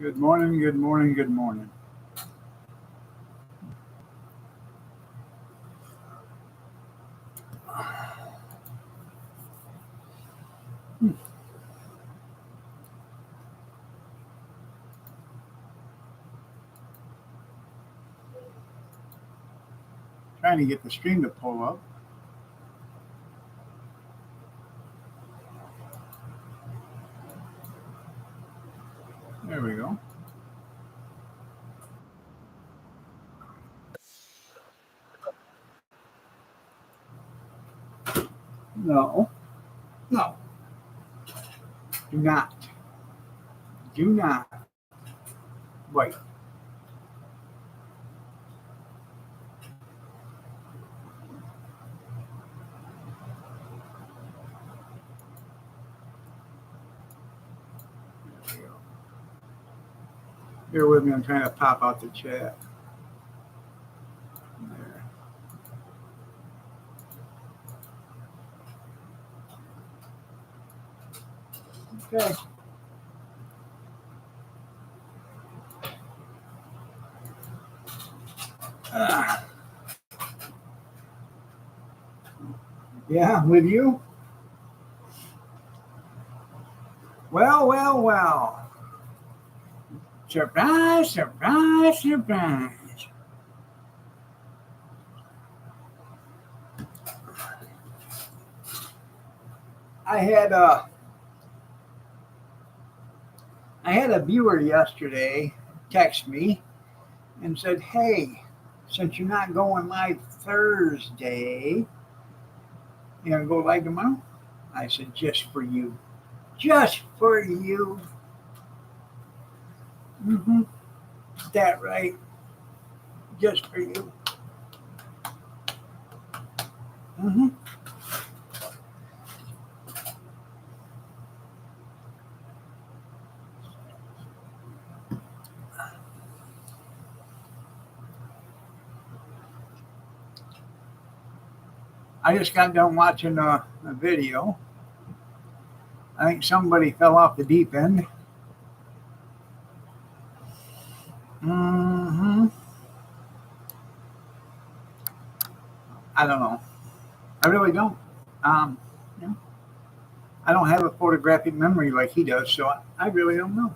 Good morning, good morning, good morning. Trying to get the stream to pull up. There we go. No, no, do not. Do not. Wait. There we go. Bear with me, I'm trying to pop out the chat. There. Okay. Ah, yeah, with you? Well, well, well. Surprise, surprise, surprise. I had a I had a viewer yesterday text me and said, "Hey, since you're not going live Thursday, you gonna go live tomorrow?" I said, "Just for you, just for you." Mm-hmm. That right, just for you. Mm-hmm. I just got done watching a video. I think somebody fell off the deep end. Mm-hmm. I don't know. I really don't. Um, you know, I don't have a photographic memory like he does, so I really don't know.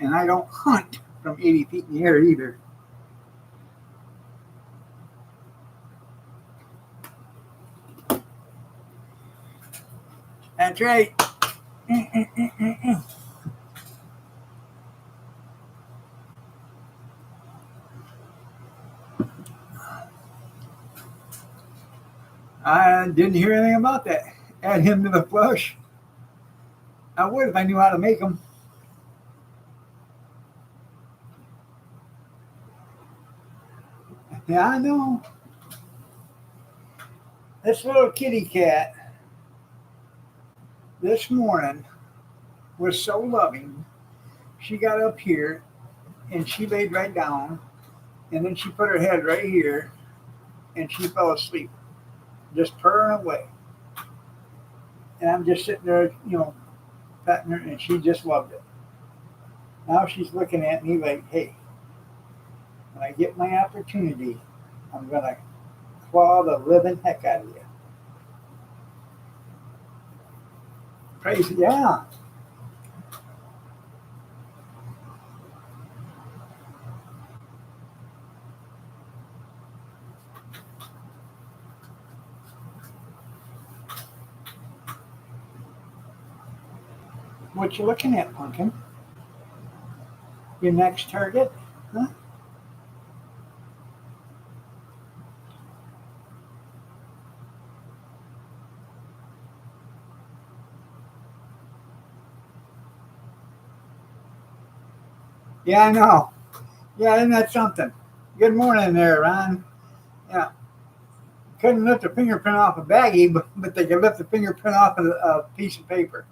And I don't hunt from 80 feet in the air either. That's right. I didn't hear anything about that. Add him to the flush. I would if I knew how to make them. Yeah, I know. This little kitty cat this morning was so loving. She got up here and she laid right down, and then she put her head right here and she fell asleep, just purring away. And I'm just sitting there, patting her, and she just loved it. Now she's looking at me like, hey, when I get my opportunity, I'm going to claw the living heck out of you. Crazy, yeah. What you looking at, Pumpkin? Your next target? Huh? Yeah, I know. Yeah, isn't that something? Good morning there, Ron. Yeah. Couldn't lift a fingerprint off a baggie, but they could lift a fingerprint off a piece of paper.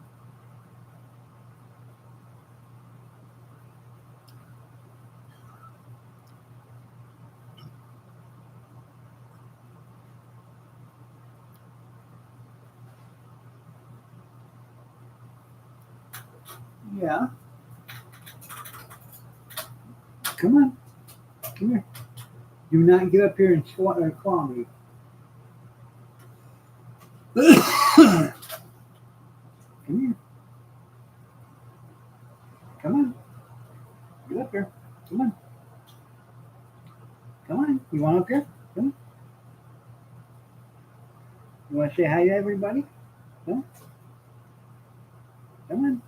Yeah. Come on. Come here. Do not get up here and claw me. Come here. Come on. Get up here. Come on. Come on. You want up here? Come on. You want to say hi to everybody? Come on. Come on.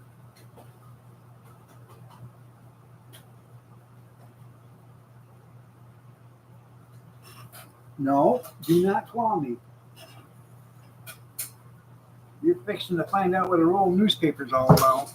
No, do not claw me. You're fixing to find out what a roll of newspaper's all about.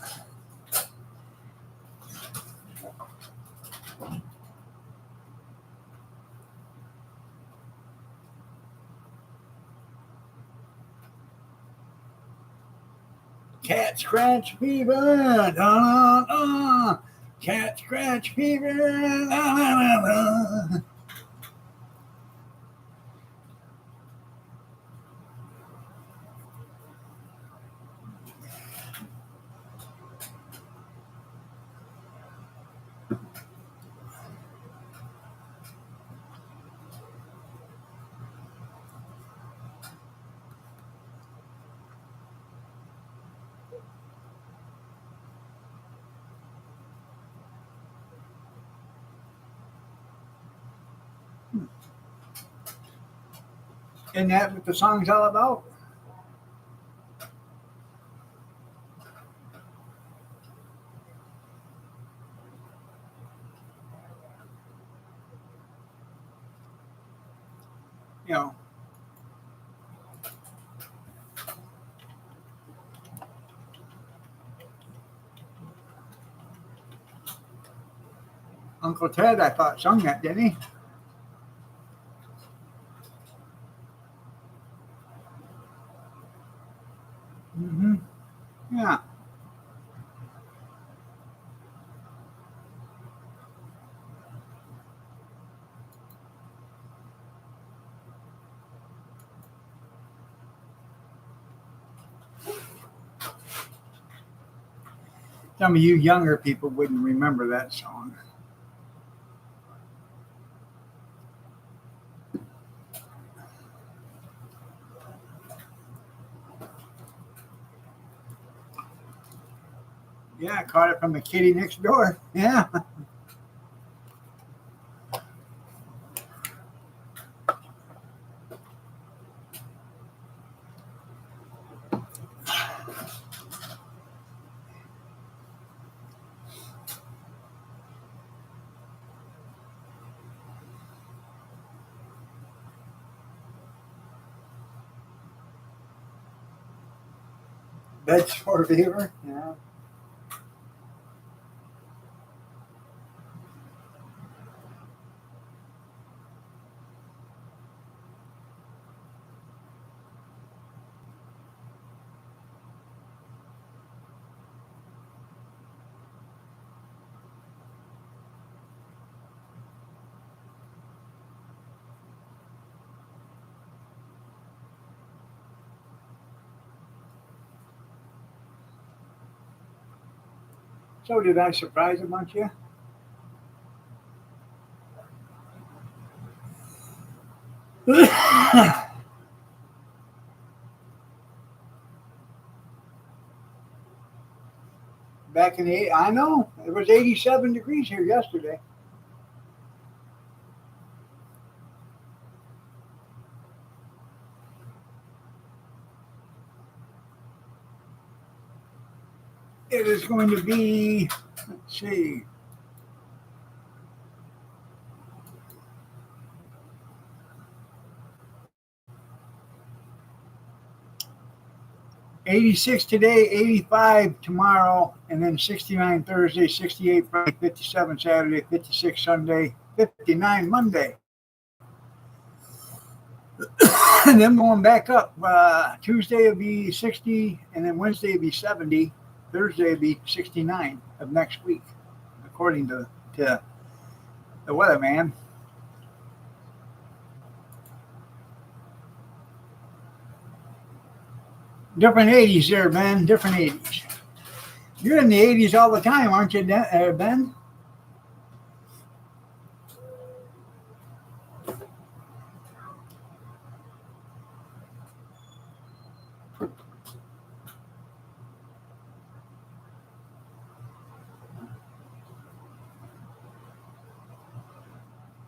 Cat scratch fever, da, da, da. Cat scratch fever, da, da, da, da. Isn't that what the song's all about? You know, Uncle Ted, I thought, sung that, didn't he? Mm-hmm. Yeah. Some of you younger people wouldn't remember that song. Yeah, I caught it from the kitty next door. Yeah. Bedford Beaver. Yeah. So did I surprise a bunch of you? Back in the, I know, it was 87 degrees here yesterday. It is going to be, let's see, 86 today, 85 tomorrow, and then 69 Thursday, 68 Friday, 57 Saturday, 56 Sunday, 59 Monday. And then going back up, Tuesday will be 60, and then Wednesday will be 70. Thursday will be 69 of next week, according to the weatherman. Different 80s there, man. Different 80s. You're in the 80s all the time, aren't you, Ben?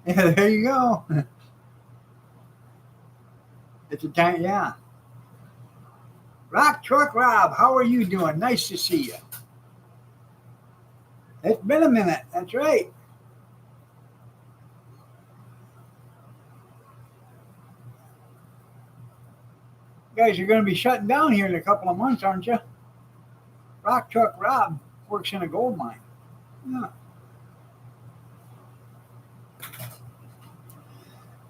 Yeah, there you go. It's a time, yeah. Rock Truck Rob, how are you doing? Nice to see you. It's been a minute. That's right. You guys are going to be shutting down here in a couple of months, aren't you? Rock Truck Rob works in a gold mine. Yeah.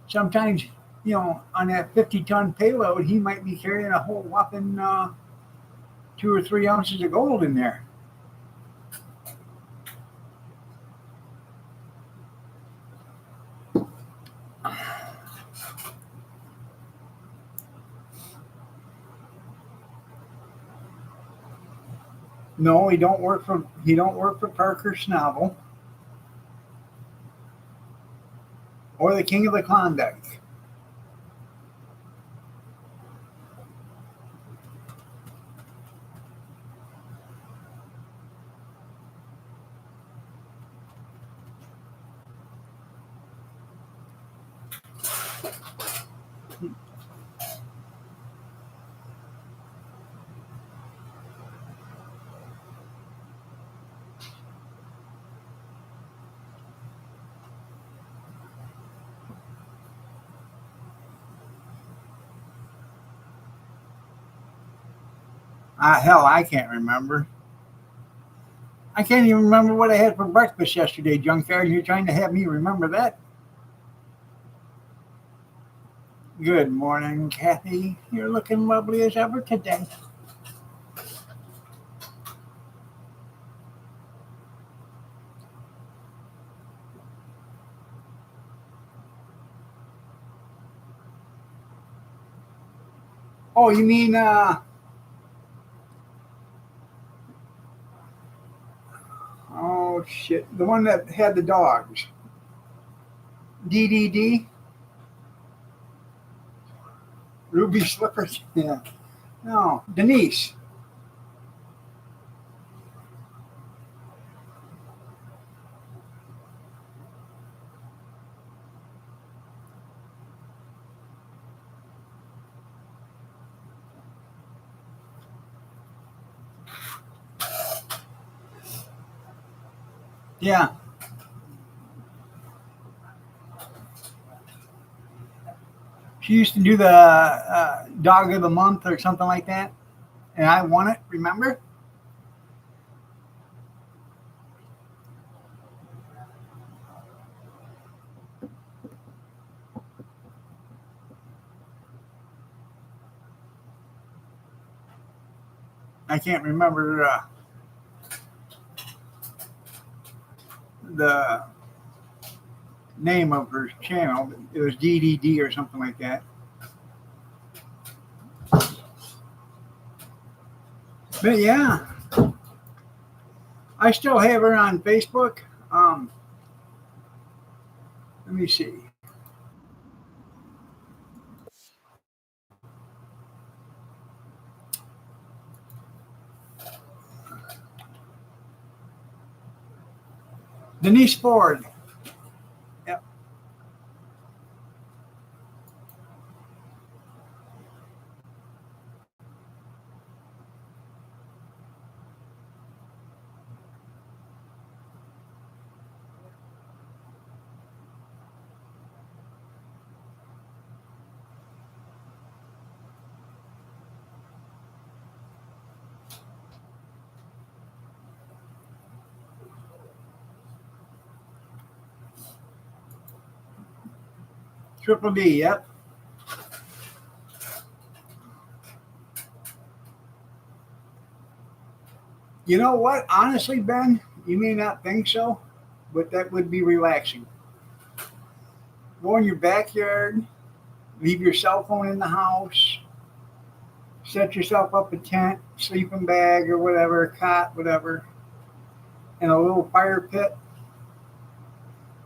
Sometimes, on that 50-ton payload, he might be carrying a whole whopping 2 or 3 ounces of gold in there. No, he don't work for Parker Snovel or the King of the Klondike. Hell, I can't remember. I can't even remember what I had for breakfast yesterday, Junkyard. You're trying to have me remember that? Good morning, Kathy. You're looking lovely as ever today. Oh, you mean oh shit, the one that had the dogs. DDD? Ruby Slippers? Yeah. No, Denise. Yeah. She used to do the dog of the month or something like that. And I won it, remember? I can't remember the name of her channel. It was DDD or something like that. But yeah, I still have her on Facebook. Let me see. Denise Ford. Yep. Triple D. Yep. You know what? Honestly, Ben, you may not think so, but that would be relaxing. Go in your backyard, leave your cell phone in the house, Set yourself up a tent, sleeping bag or whatever, cot, whatever, and a little fire pit.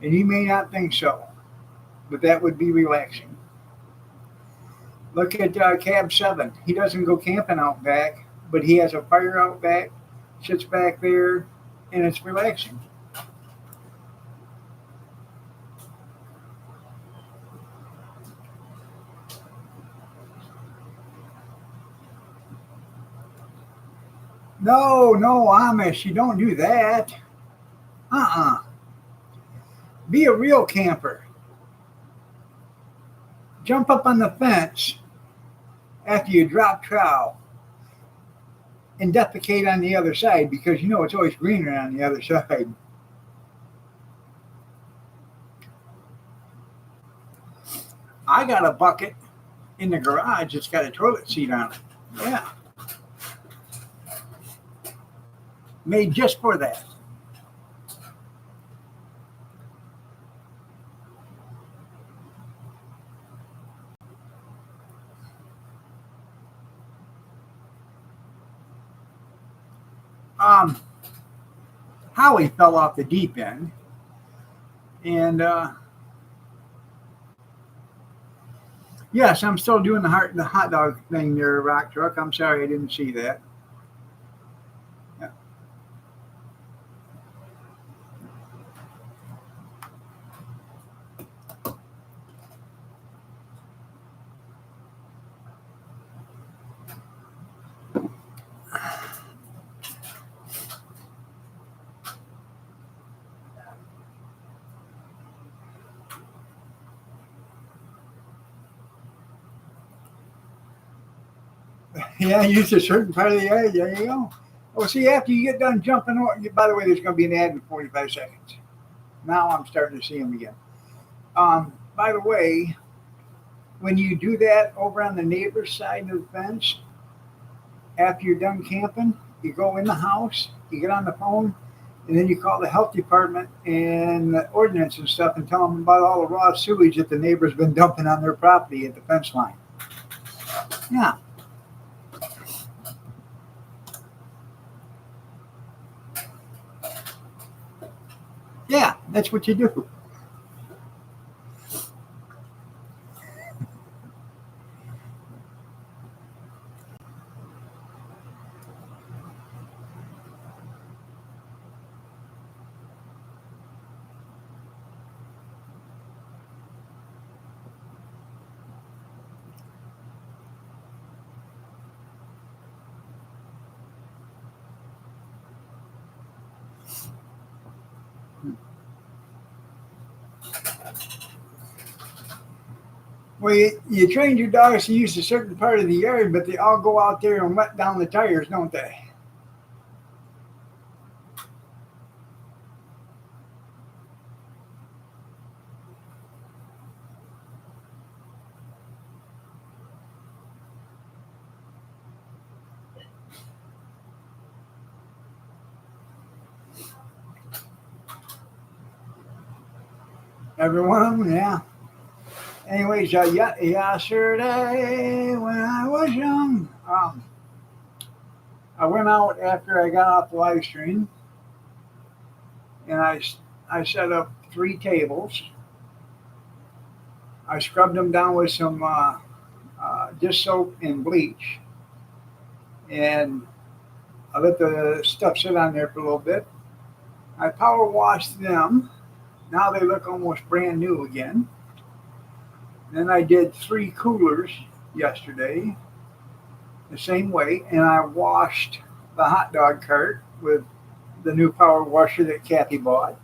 And you may not think so, but that would be relaxing. Look at Cab 7. He doesn't go camping out back, but he has a fire out back, sits back there, and it's relaxing. No, no, Amish, you don't do that. Uh-uh. Be a real camper. Jump up on the fence after you drop trowel and defecate on the other side because you know it's always greener on the other side. I got a bucket in the garage that's got a toilet seat on it. Yeah. Made just for that. Howie fell off the deep end, and yes, I'm still doing the hot dog thing there, Rock Truck. I'm sorry I didn't see that. Yeah. Yeah, use a certain part of the eye. There you go. Well, see, after you get done jumping, by the way, there's going to be an ad in 45 seconds. Now I'm starting to see them again. By the way, when you do that over on the neighbor's side of the fence, after you're done camping, you go in the house, you get on the phone, and then you call the health department and the ordinance and stuff and tell them about all the raw sewage that the neighbor's been dumping on their property at the fence line. Yeah. Yeah, that's what you do. Well, you train your dogs to use a certain part of the yard, but they all go out there and wet down the tires, don't they? Every one of them, yeah. Anyways, yesterday when I was young, I went out after I got off the live stream, and I set up 3 tables. I scrubbed them down with some dish soap and bleach, and I let the stuff sit on there for a little bit. I power washed them. Now they look almost brand new again. Then I did 3 coolers yesterday, the same way, and I washed the hot dog cart with the new power washer that Kathy bought.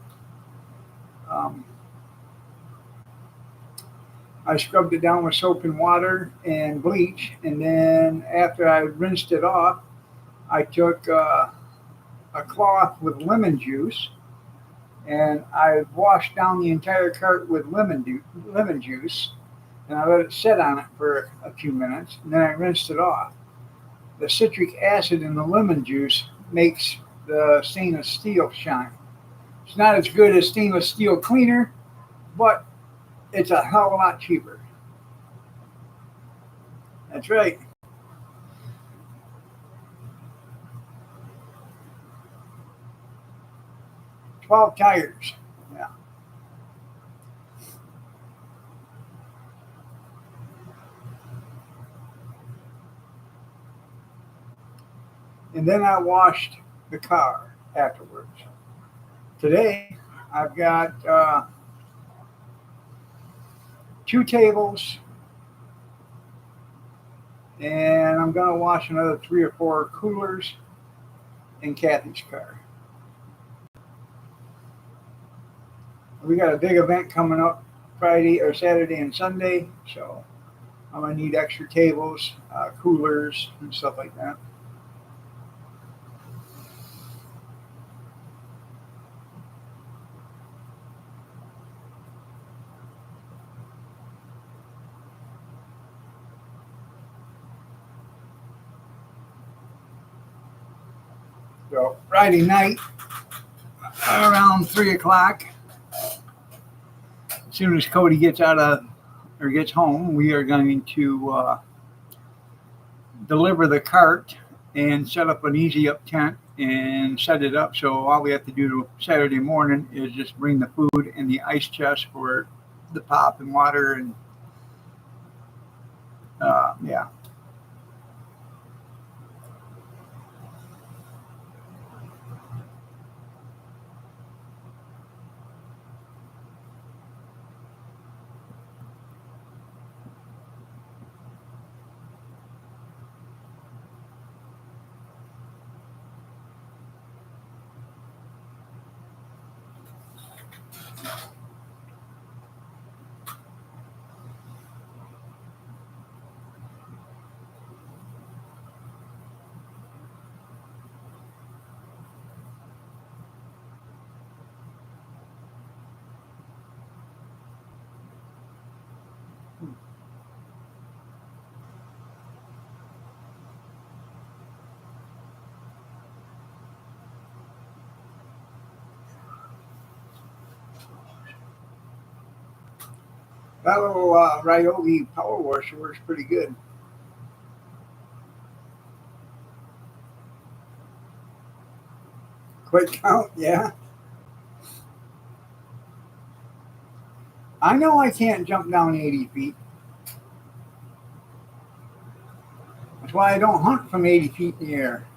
Um, I scrubbed it down with soap and water and bleach, and then after I rinsed it off, I took a cloth with lemon juice and I washed down the entire cart with lemon juice, and I let it sit on it for a few minutes, and then I rinsed it off. The citric acid in the lemon juice makes the stainless steel shine. It's not as good as stainless steel cleaner, but it's a hell of a lot cheaper. That's right. 12 tires. Yeah. And then I washed the car afterwards. Today, I've got two tables, and I'm going to wash another three or four coolers in Kathy's car. We got a big event coming up Friday or Saturday and Sunday, so I'm going to need extra tables, coolers, and stuff like that. So Friday night, around 3 o'clock, as soon as Cody gets gets home, we are going to deliver the cart and set up an easy up tent and set it up. So all we have to do Saturday morning is just bring the food and the ice chest for the pop and water and yeah. That little Ryobi power washer works pretty good. Quick count, yeah. I know I can't jump down 80 feet. That's why I don't hunt from 80 feet in the air.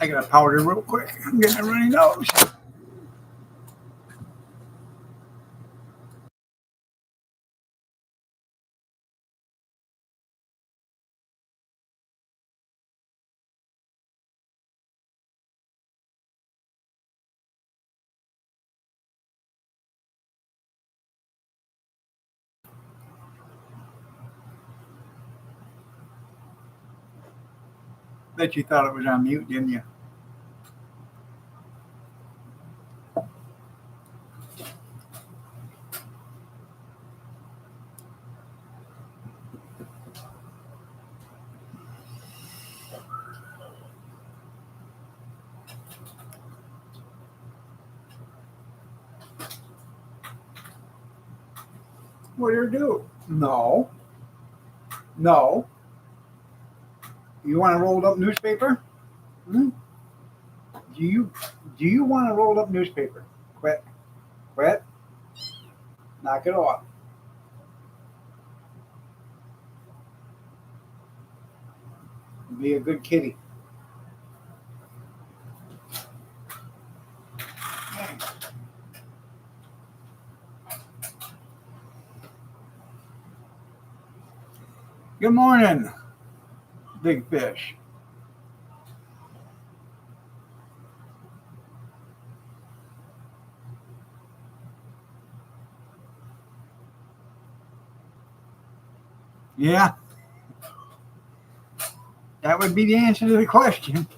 I got to powder real quick. I'm getting a runny nose. Bet you thought it was on mute, didn't you? What do you do? No. No. You want a rolled up newspaper? Hmm? Do you want a rolled up newspaper? Quit. Quit. Knock it off. Be a good kitty. Good morning, big fish. Yeah, that would be the answer to the question.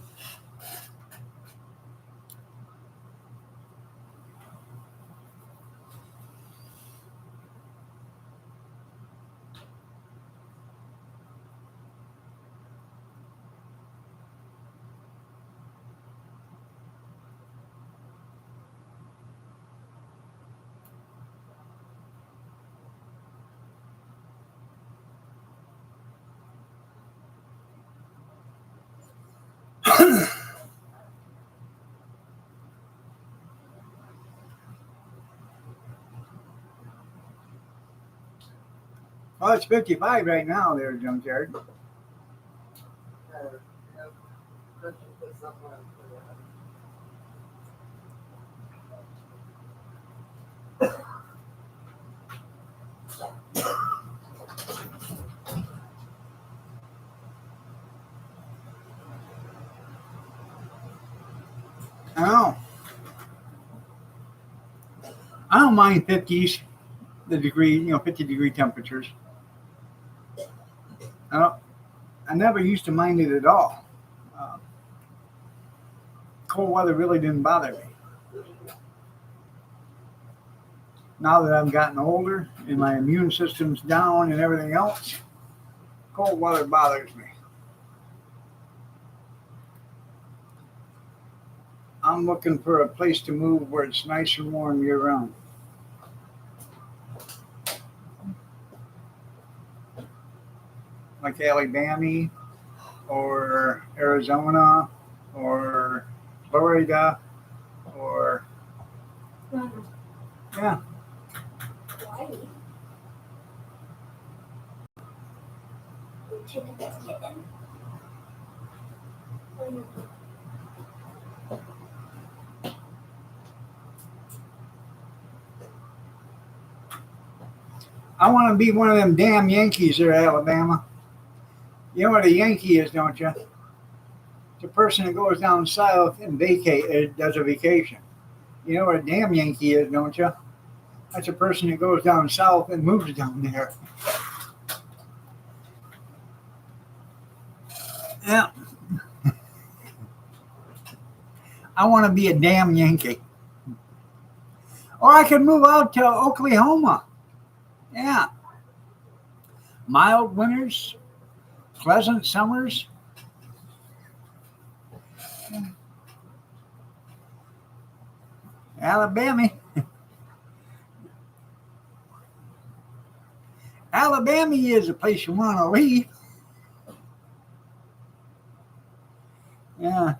Well, it's 55 right now there, Junkyard. I know. I don't mind 50s, the degree, 50-degree temperatures. I don't. I never used to mind it at all. Uh, Cold weather really didn't bother me. Now that I've gotten older and my immune system's down and everything else, cold weather bothers me. I'm looking for a place to move where it's nice and warm year round. Like Alabama or Arizona or Florida or yeah. I want to be one of them damn Yankees there, Alabama. You know what a Yankee is, don't you? It's a person that goes down south and does a vacation. You know what a damn Yankee is, don't you? That's a person that goes down south and moves down there. Yeah, I want to be a damn Yankee. Or I could move out to Oklahoma. Yeah, mild winters, pleasant summers. Alabama. Alabama is a place you want to leave. Yeah.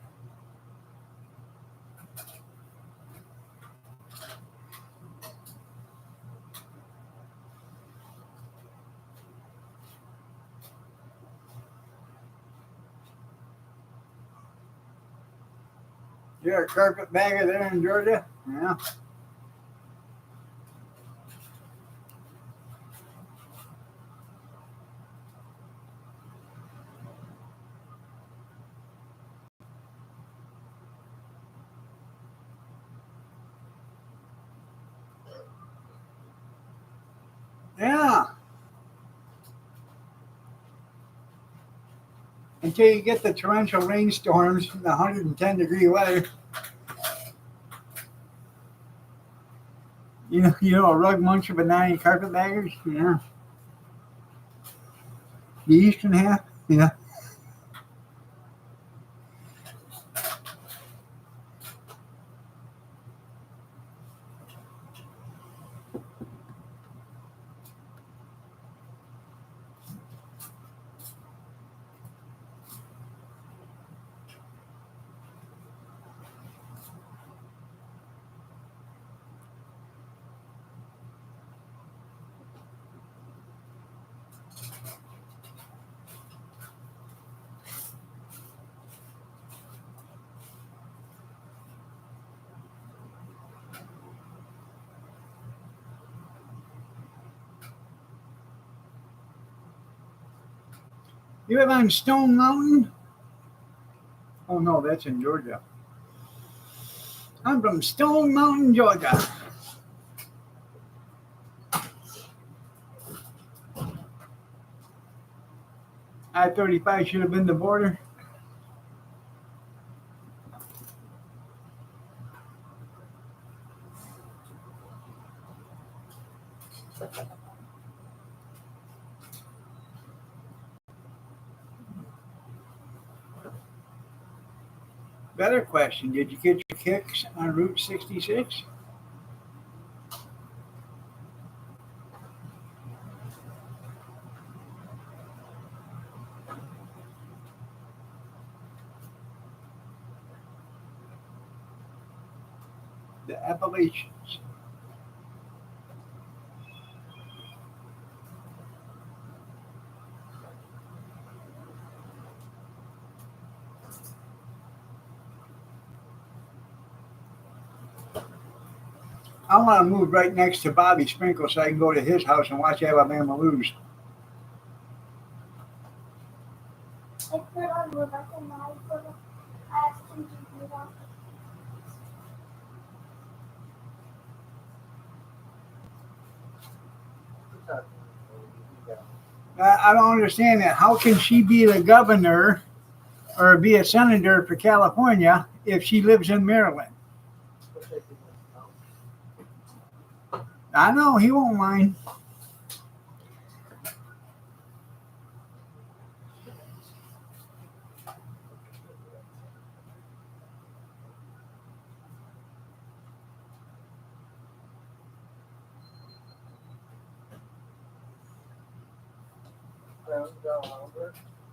You're a carpetbagger there in Georgia? Yeah. Yeah. Until you get the torrential rainstorms and the 110-degree weather. You know a rug muncher but not any carpetbaggers? Yeah. The eastern half? Yeah. You live on Stone Mountain? Oh no, that's in Georgia. I'm from Stone Mountain, Georgia. I-35 should have been the border. Better question. Did you get your kicks on Route 66? The Appalachians. I want to move right next to Bobby Sprinkle so I can go to his house and watch Alabama lose. I don't understand that. How can she be the governor or be a senator for California if she lives in Maryland? I know he won't mind.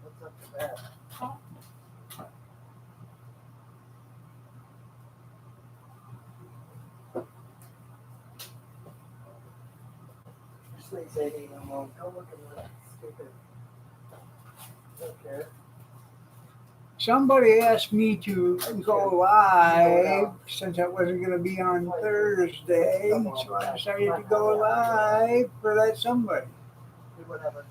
What's up to that? Just say, don't look at that stupid. Okay. Somebody asked me to go live since I wasn't going to be on Thursday, so I decided to go live for that somebody. Whatever.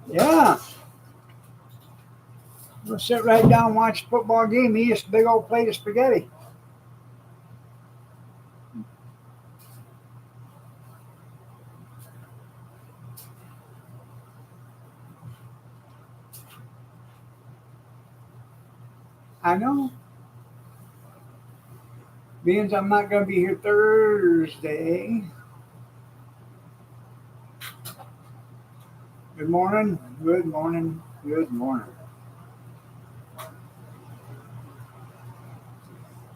Yeah. We'll sit right down and watch a football game, eat this big old plate of spaghetti. I know. Being I'm not going to be here Thursday. Good morning. Good morning. Good morning.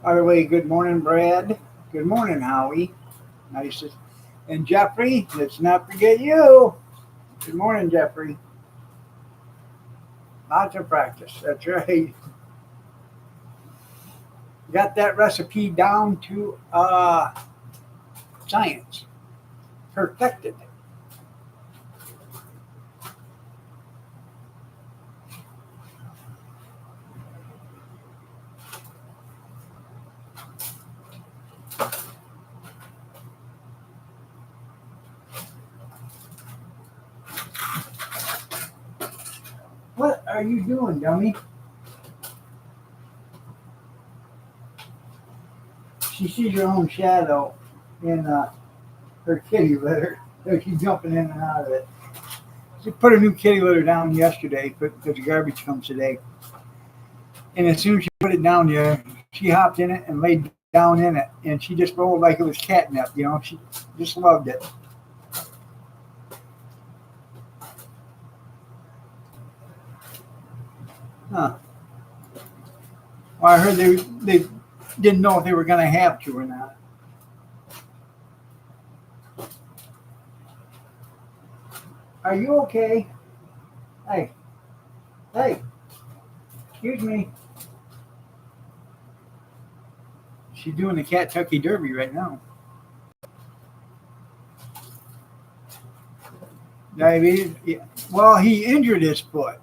By the way, good morning, Brad. Good morning, Howie. Nice. And Jeffrey, let's not forget you. Good morning, Jeffrey. Lots of practice. That's right. Got that recipe down to science. Perfected. What are you doing, dummy? She sees her own shadow in her kitty litter. So she's jumping in and out of it. She put a new kitty litter down yesterday because the garbage comes today. And as soon as she put it down there, she hopped in it and laid down in it. And she just rolled like it was catnip, you know. She just loved it. Huh. Well, I heard they didn't know if they were going to have to or not. Are you okay? Hey. Hey. Excuse me. She's doing the Kentucky Derby right now. Diabetes. Yeah. Well, he injured his foot.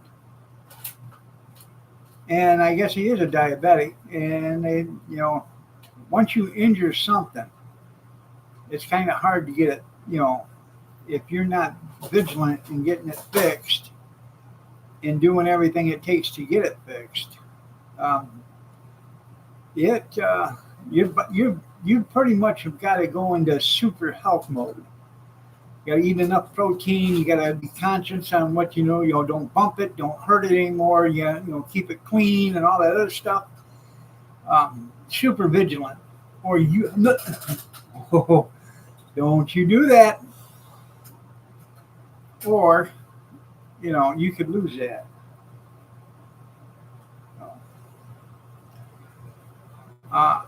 And I guess he is a diabetic. And they, you know, once you injure something, it's kind of hard to get it, you know, if you're not vigilant in getting it fixed and doing everything it takes to get it fixed. Your you pretty much have got to go into super health mode. You got to eat enough protein. You got to be conscious on what you know. You know, don't bump it, don't hurt it anymore. You know, keep it clean and all that other stuff. Super vigilant, or you. Oh, don't you do that, or you know you could lose that. Uh,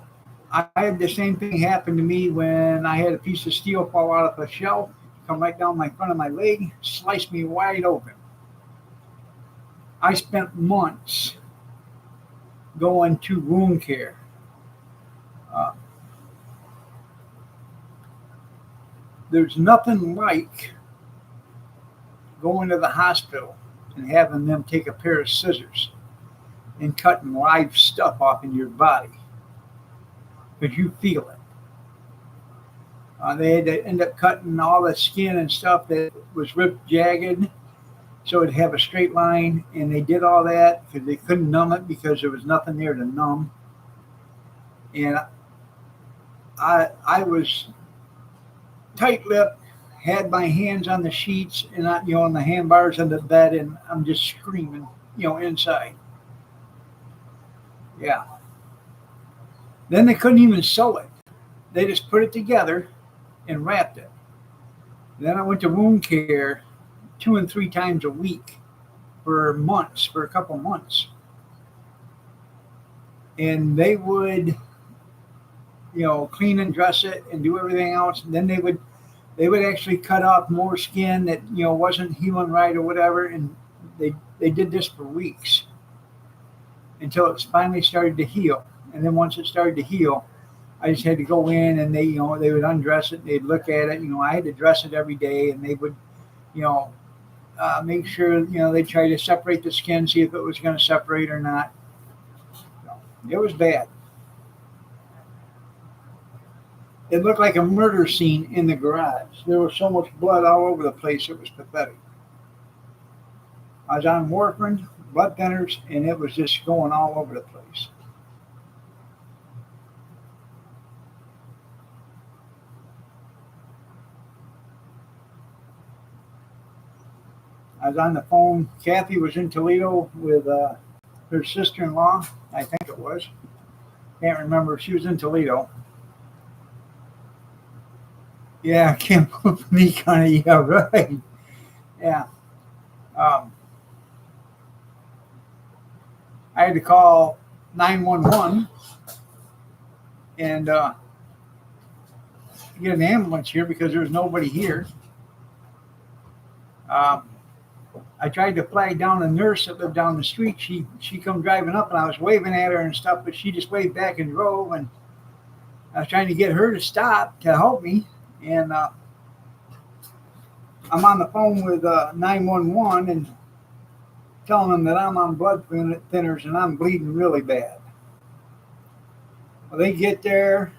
I had the same thing happen to me when I had a piece of steel fall out of a shelf, come right down my front of my leg, sliced me wide open. I spent months going to wound care. Uh, there's nothing like going to the hospital and having them take a pair of scissors and cutting live stuff off in your body because you feel it. They had to end up cutting all the skin and stuff that was ripped jagged so it'd have a straight line. And they did all that because they couldn't numb it because there was nothing there to numb. And I was tight-lipped, had my hands on the sheets and on the handbars of the bed, and I'm just screaming, inside. Yeah. Then they couldn't even sew it. They just put it together and wrapped it. Then I went to wound care 2 and 3 times a week for months, for a couple months. And they would, clean and dress it and do everything else. And then they would actually cut off more skin that, wasn't healing right or whatever. And they did this for weeks until it finally started to heal. And then once it started to heal, I just had to go in and they would undress it. They'd look at it. I had to dress it every day, and they would, make sure, they try to separate the skin, see if it was going to separate or not. It was bad. It looked like a murder scene in the garage. There was so much blood all over the place. It was pathetic. I was on warfarin, blood thinners, and it was just going all over the place. I was on the phone. Kathy was in Toledo with her sister-in-law, I think it was. Can't remember. She was in Toledo. Yeah, can't move me kind of. Yeah, right. Yeah. Um, I had to call 911 and get an ambulance here because there was nobody here. Um, I tried to flag down a nurse that lived down the street. She come driving up, and I was waving at her and stuff, but she just waved back and drove. And I was trying to get her to stop to help me. And I'm on the phone with 911 and telling them that I'm on blood thinners and I'm bleeding really bad. Well, they get there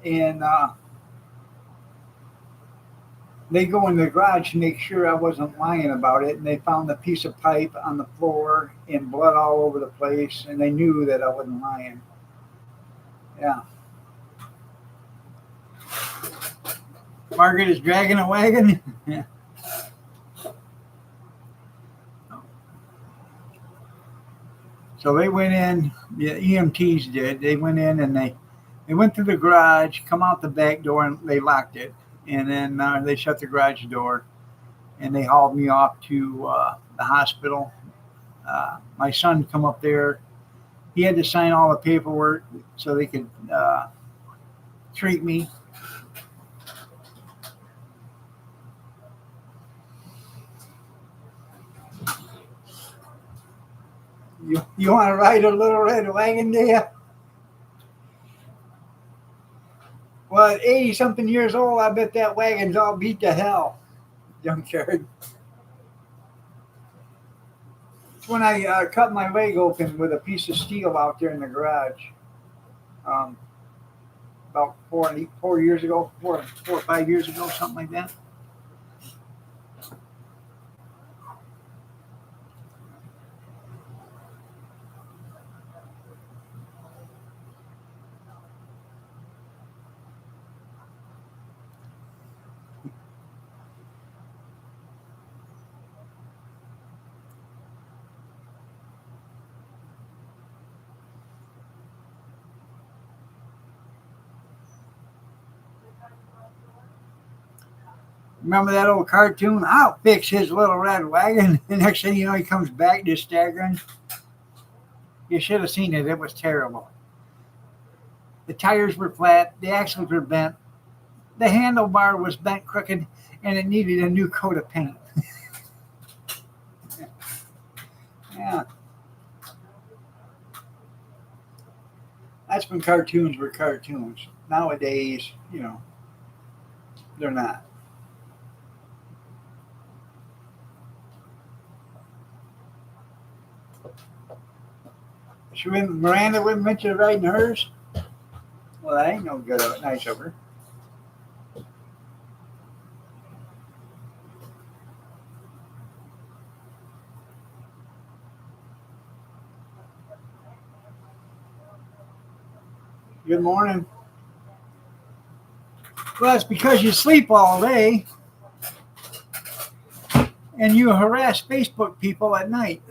and they go in the garage to make sure I wasn't lying about it, and they found a piece of pipe on the floor and blood all over the place, and they knew that I wasn't lying. Yeah. Margaret is dragging a wagon. Yeah. So they went in, the EMTs did. They went in and they went through the garage, come out the back door, and they locked it. And then they shut the garage door, and they hauled me off to the hospital. My son come up there. He had to sign all the paperwork so they could treat me. You want to ride a little red wagon, do you? Well, at 80-something years old, I bet that wagon's all beat to hell, junkyard. It's when I cut my leg open with a piece of steel out there in the garage. About 4 years ago, 4 or 5 years ago, something like that. Remember that old cartoon? I'll fix his little red wagon. The next thing you know, he comes back just staggering. You should have seen it. It was terrible. The tires were flat. The axles were bent. The handlebar was bent crooked, and it needed a new coat of paint. Yeah, that's when cartoons were cartoons. Nowadays, they're not. Miranda wouldn't mention riding hers? Well, that ain't no good. Nice of her. Good morning. Well, it's because you sleep all day and you harass Facebook people at night.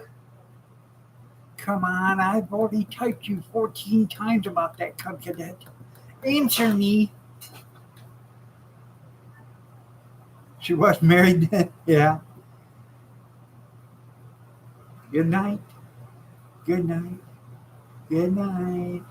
Come on, I've already typed you 14 times about that Cub Cadet. Answer me. She was married then? Yeah. Good night. Good night. Good night.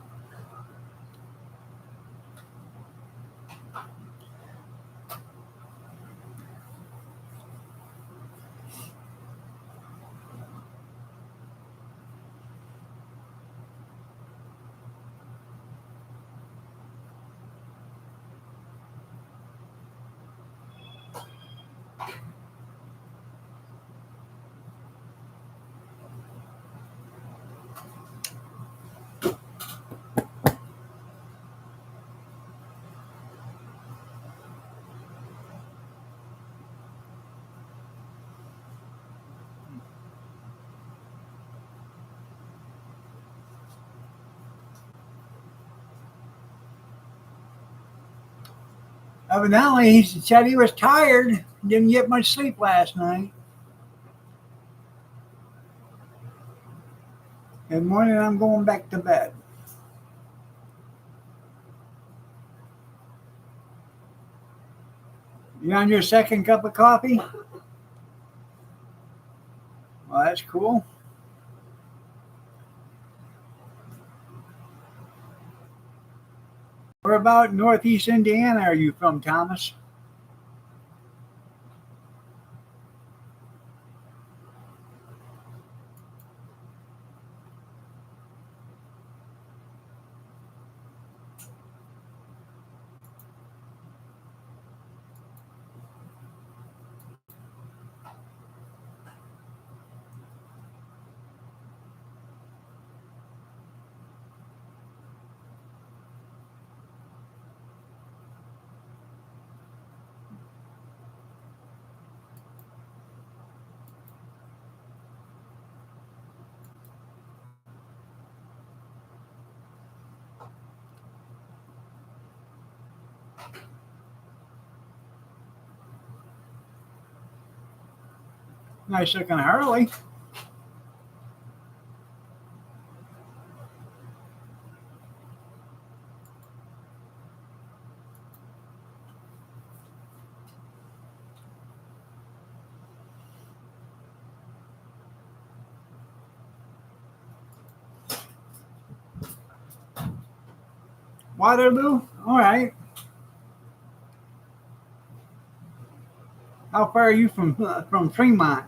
Evidently, he said he was tired. Didn't get much sleep last night. Good morning, I'm going back to bed. You on your second cup of coffee? Well, that's cool. Where about Northeast Indiana are you from, Thomas? Nice looking Harley. Waterloo? All right. How far are you from Fremont?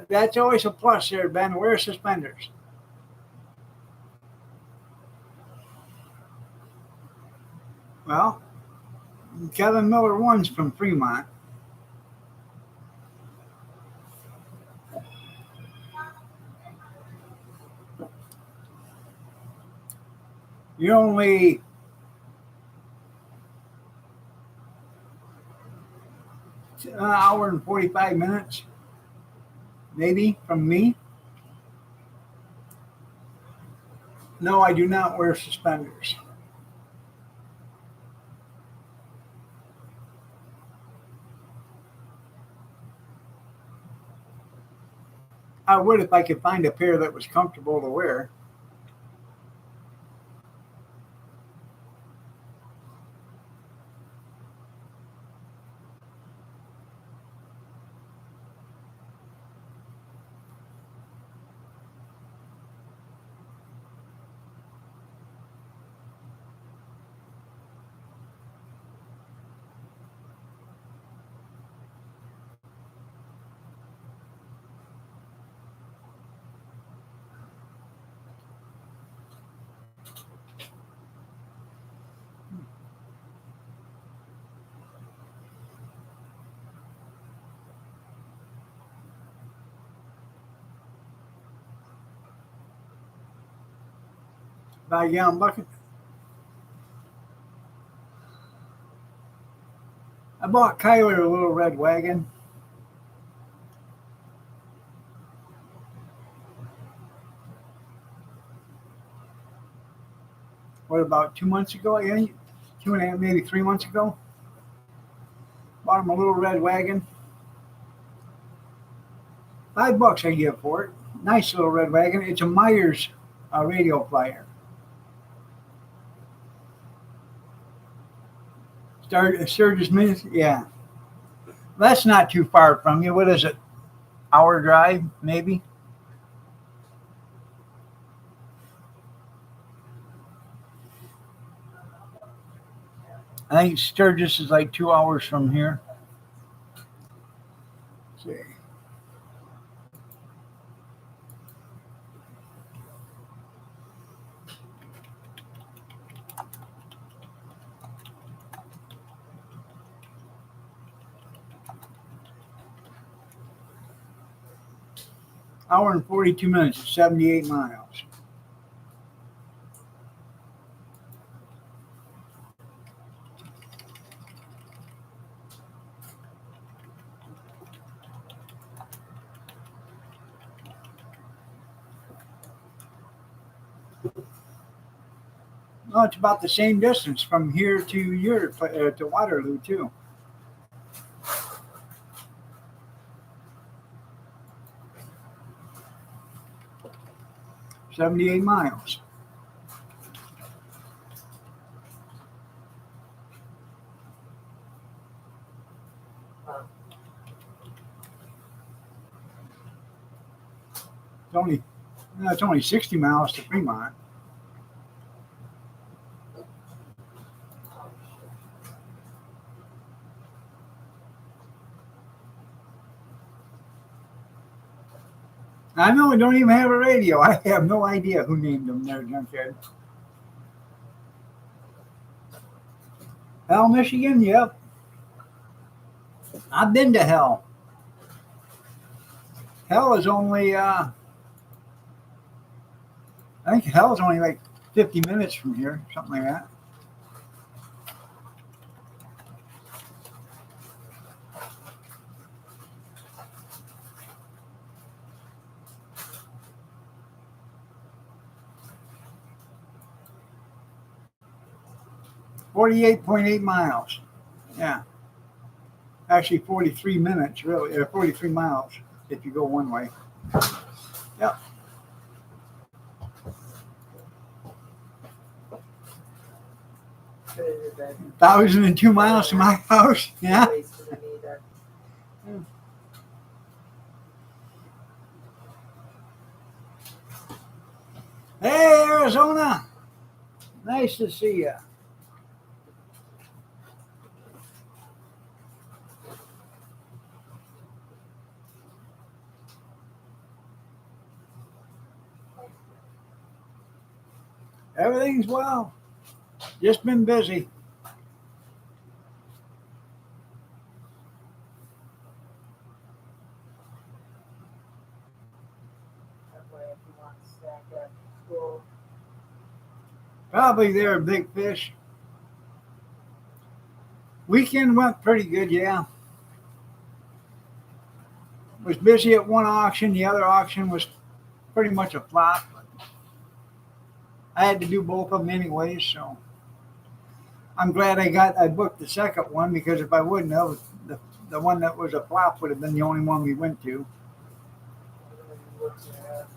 That's always a plus there, Ben. Wear suspenders. Well, Kevin Miller one's from Fremont. You're only an hour and 45 minutes, maybe, from me. No, I do not wear suspenders. I would if I could find a pair that was comfortable to wear. About a gallon bucket. I bought Kyler a little red wagon. What, about 2 months ago? I think 2.5, maybe 3 months ago. Bought him a little red wagon. $5 I give for it. Nice little red wagon. It's a Myers radio flyer. Sturgis, Minnesota. Yeah. That's not too far from you. What is it? Hour drive, maybe? I think Sturgis is like 2 hours from here. Let's see. Hour and 42 minutes, 78 miles. No, it's about the same distance from here to Waterloo too. $78 miles. It's only 60 miles to Fremont. I know, we don't even have a radio. I have no idea who named them there, Junkhead. Hell, Michigan? Yep. I've been to Hell. Hell is only, I think Hell is only like 50 minutes from here, something like that. $48.8 miles. Yeah. Actually 43 minutes, really. 43 miles if you go one way. Yep. Could have been 1,002 miles to my house. Yeah. wasted in either. Hey, Arizona. Nice to see you. Everything's well. Just been busy. That way, if you want to stack up school, Probably they're a big fish. Weekend went pretty good, yeah. Was busy at one auction. The other auction was pretty much a flop. I had to do both of them anyways, so I'm glad I booked the second one, because if I wouldn't have, the one that was a flop would have been the only one we went to. what's that?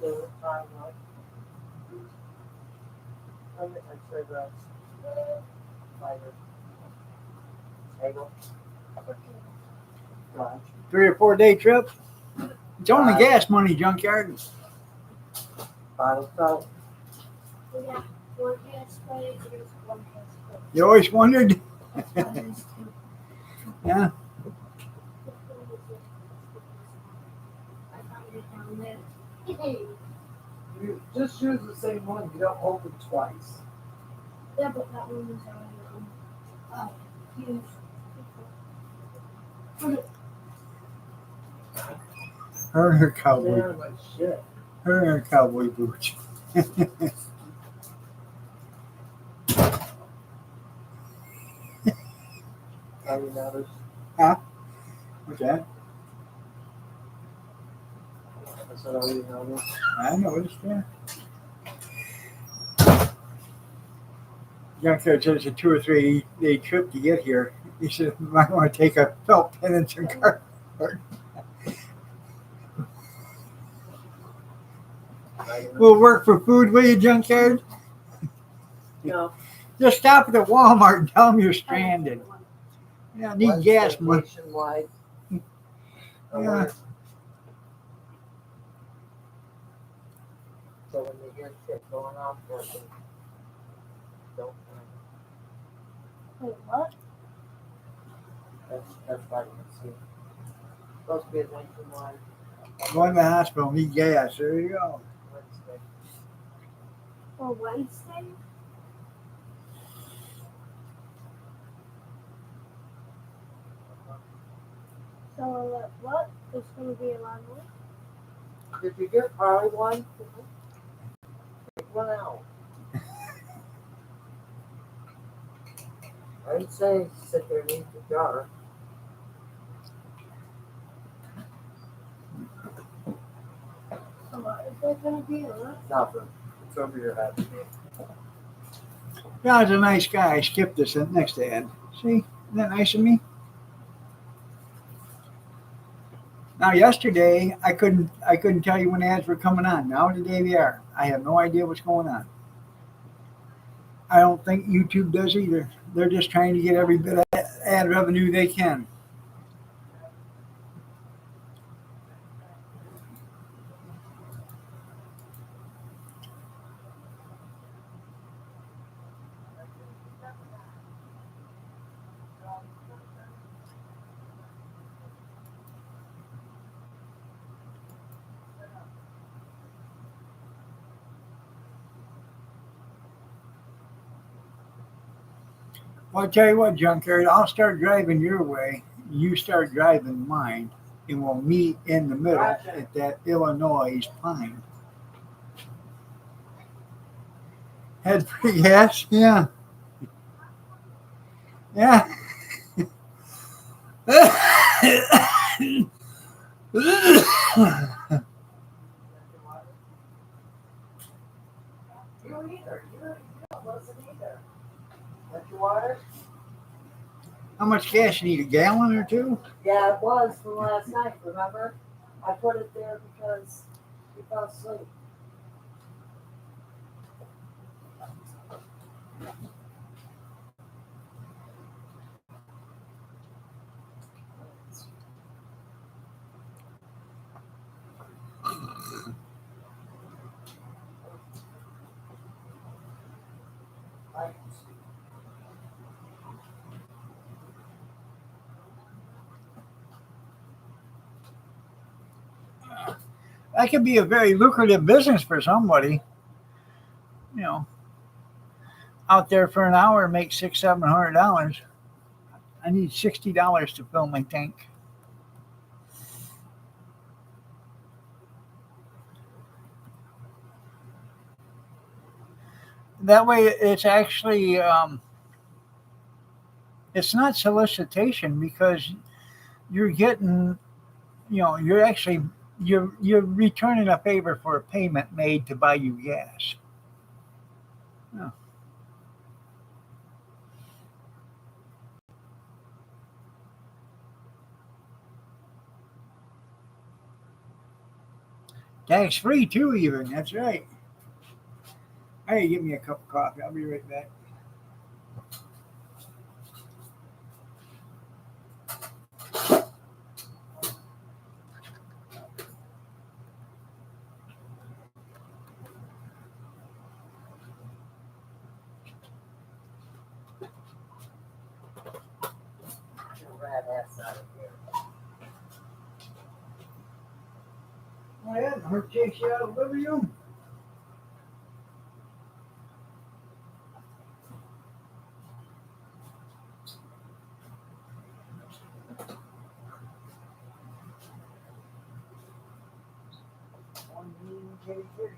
So what time, like? I'd say that's later. Table. Lunch. 3 or 4 day trip. It's only Right. gas money, junkyard. Bottle Coke. Yeah, one has spray, there's one has spray. You always wondered. One has two. Yeah. I found it down there. You just use the same one. You don't open twice. Yeah, but that one was already used. Her and her cowboy. Yeah, like shit. Her and her cowboy boots. Have you noticed? What's that? I said, have you noticed? I noticed, yeah. Junkyard said it's a 2 or 3 day trip to get here. He said, you might want to take a felt pen and some cardboard. We'll work for food, will you, junkyard? No. Just stop at the Walmart and tell them you're stranded. Yeah, I need gas money. Nationwide. Yeah. So when they hear shit going on, don't. Wait, what? That's vitamin C. Supposed to be a nationwide Go in the hospital, need gas. There you go. Wednesday. For Wednesday? So, what? It's gonna be a long week? Did you get probably one? Take one out. I didn't say sit there and eat the jar. So, what is it gonna be? What? Nothing. It's over your head. God's a nice guy. I skipped this next ad. See? Isn't that nice of me? Now yesterday I couldn't tell you when ads were coming on. Now today they are. I have no idea what's going on. I don't think YouTube does either. They're just trying to get every bit of ad revenue they can. Well, I'll tell you what, junkyard, I'll start driving your way. You start driving mine, and we'll meet in the middle at that Illinois Pine. Head for gas? Yeah. Yeah. You don't either. You don't listen either. Want your water? How much gas you need? A gallon or two? Yeah, it was from last night, remember? I put it there because you fell asleep. That could be a very lucrative business for somebody. You know, out there for an hour, make $600-700. I need $60 to fill my tank. That way, it's actually it's not solicitation because you're getting, you're returning a favor for a payment made to buy you gas. Oh. Tax free too, even. That's right. Hey, give me a cup of coffee. I'll be right back. Rat ass out of here. Oh, yeah, her chase you out of the living room. One mean kitty kitty.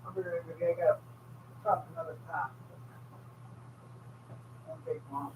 I'll be right back. I got probably another top. Won't take long.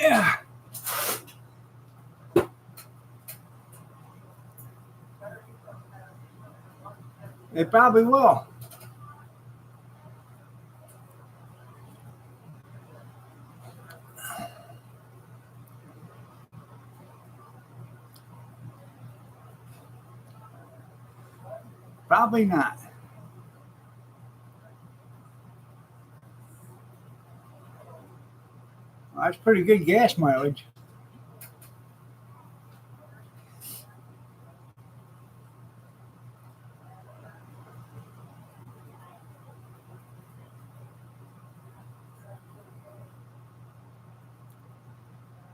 Yeah, they probably will. Probably not. Well, that's pretty good gas mileage.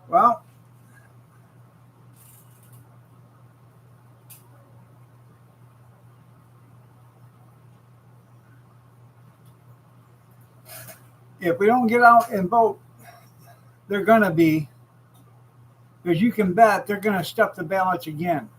Well, if we don't get out and vote, they're going to be, because you can bet they're going to stuff the ballots again.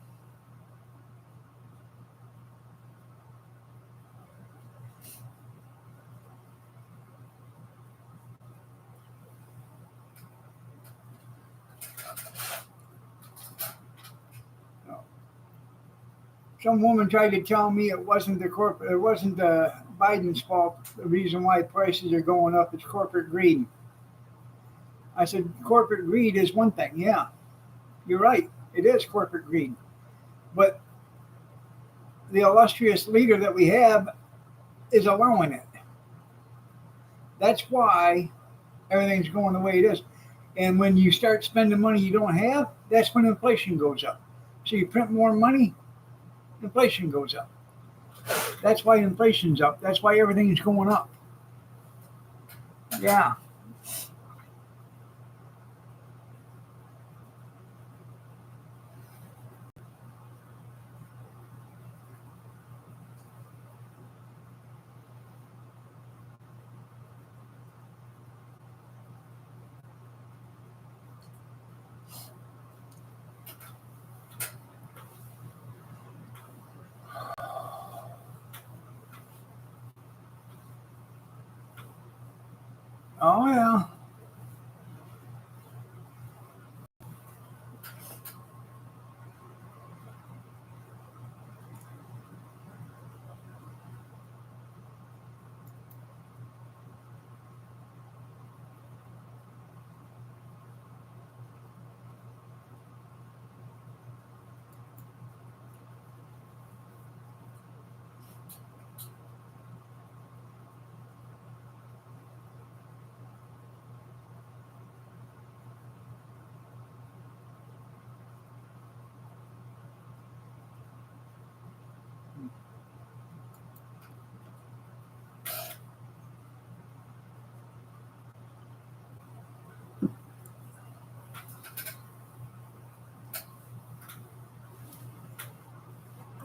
Some woman tried to tell me it wasn't the Biden's fault. The reason why prices are going up is corporate greed. I said, corporate greed is one thing. Yeah, you're right. It is corporate greed. But the illustrious leader that we have is allowing it. That's why everything's going the way it is. And when you start spending money you don't have, that's when inflation goes up. So you print more money, inflation goes up. That's why inflation's up. That's why everything's going up. Yeah. Oh yeah.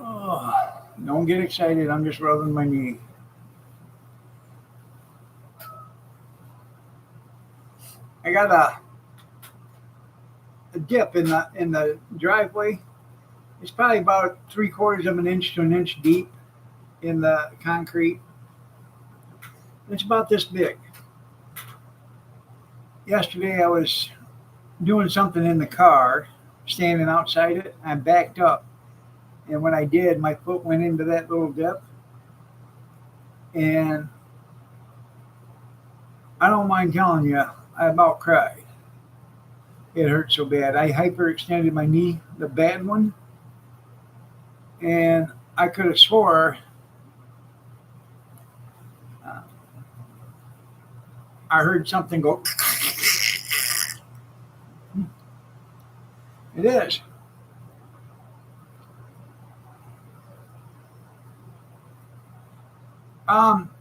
Oh, don't get excited. I'm just rubbing my knee. I got a dip in the driveway. It's probably about 3/4 of an inch to an inch deep in the concrete. It's about this big. Yesterday I was doing something in the car, standing outside it. I backed up, and when I did, my foot went into that little dip, and I don't mind telling you, I about cried. It hurt so bad. I hyperextended my knee, the bad one, and I could have swore uh, I heard something go. It is.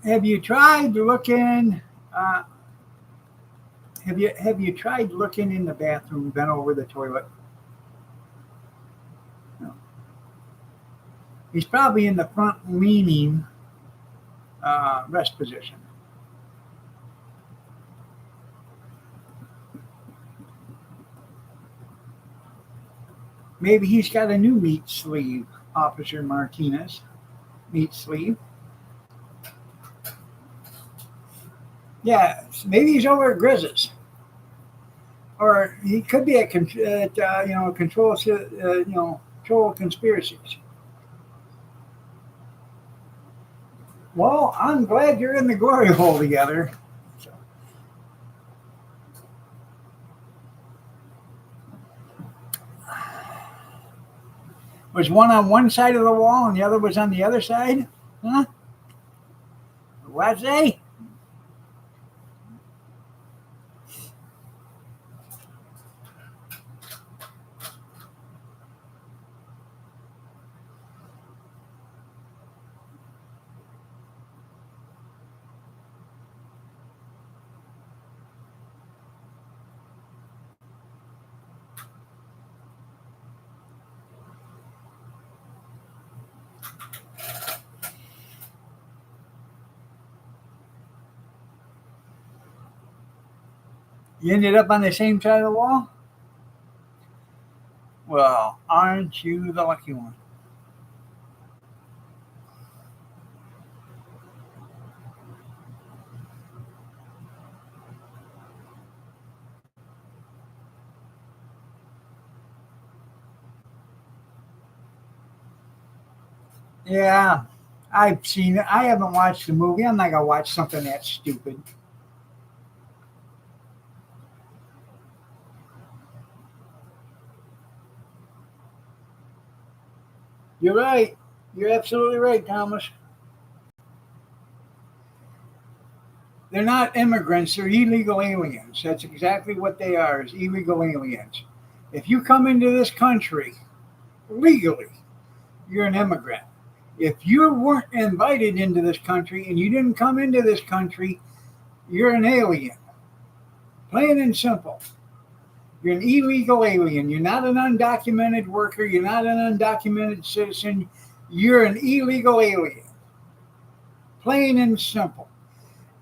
Have you tried looking? Uh, have you tried looking in the bathroom, bent over the toilet? No. He's probably in the front leaning rest position. Maybe he's got a new meat sleeve, Officer Martinez. Meat sleeve. Yeah, maybe he's over at Grizz's, or he could be at control conspiracies. Well, I'm glad you're in the glory hole together. So, was one on one side of the wall and the other was on the other side? Huh? What say? You ended up on the same side of the wall? Well, aren't you the lucky one? Yeah, I've seen it. I haven't watched the movie. I'm not gonna watch something that stupid. You're right. You're absolutely right, Thomas. They're not immigrants. They're illegal aliens. That's exactly what they are. Is illegal aliens. If you come into this country legally, you're an immigrant. If you weren't invited into this country and you didn't come into this country, you're an alien. Plain and simple. You're an illegal alien. You're not an undocumented worker. You're not an undocumented citizen. You're an illegal alien. Plain and simple.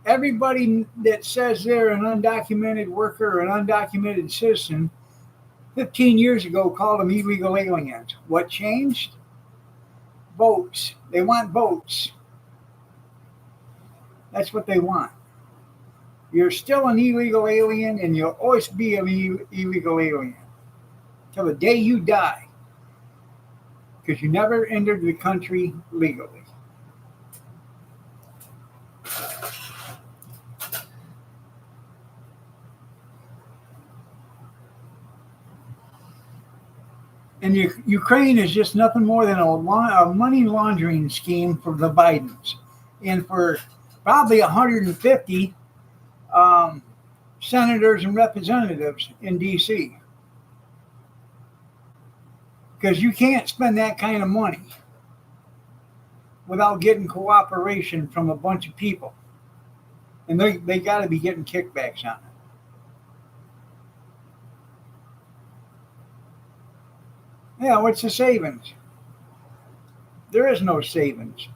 Everybody that says they're an undocumented worker or an undocumented citizen 15 years ago called them illegal aliens. What changed? Votes. They want votes. That's what they want. You're still an illegal alien and you'll always be an illegal alien till the day you die because you never entered the country legally. And Ukraine is just nothing more than a money laundering scheme for the Bidens and for probably 150 senators and representatives in D.C. Because you can't spend that kind of money without getting cooperation from a bunch of people. And they got to be getting kickbacks on it. Yeah, what's the savings? There is no savings.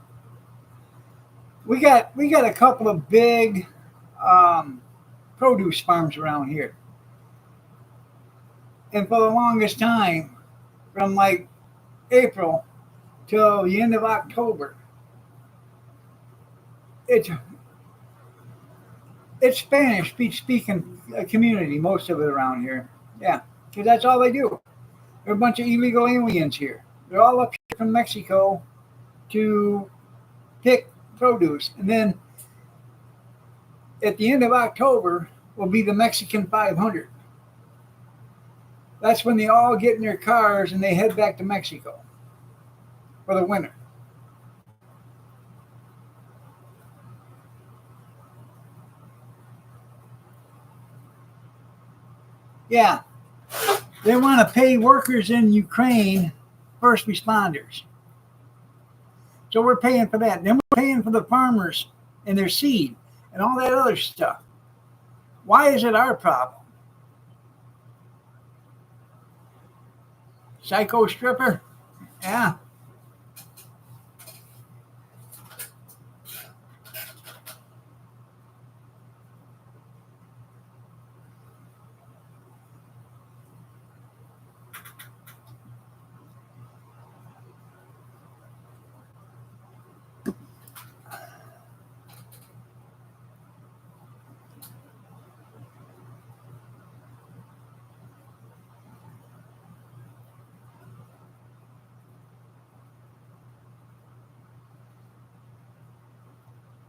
We got a couple of big produce farms around here, and for the longest time, from like April till the end of October, it's Spanish speaking community, most of it around here. Yeah, because that's all they do. There are a bunch of illegal aliens here. They're all up here from Mexico to pick produce. And then at the end of October will be the Mexican 500. That's when they all get in their cars and they head back to Mexico for the winter. Yeah. They want to pay workers in Ukraine first responders. So we're paying for that. Then we're paying for the farmers and their seed and all that other stuff. Why is it our problem? Psycho stripper? Yeah.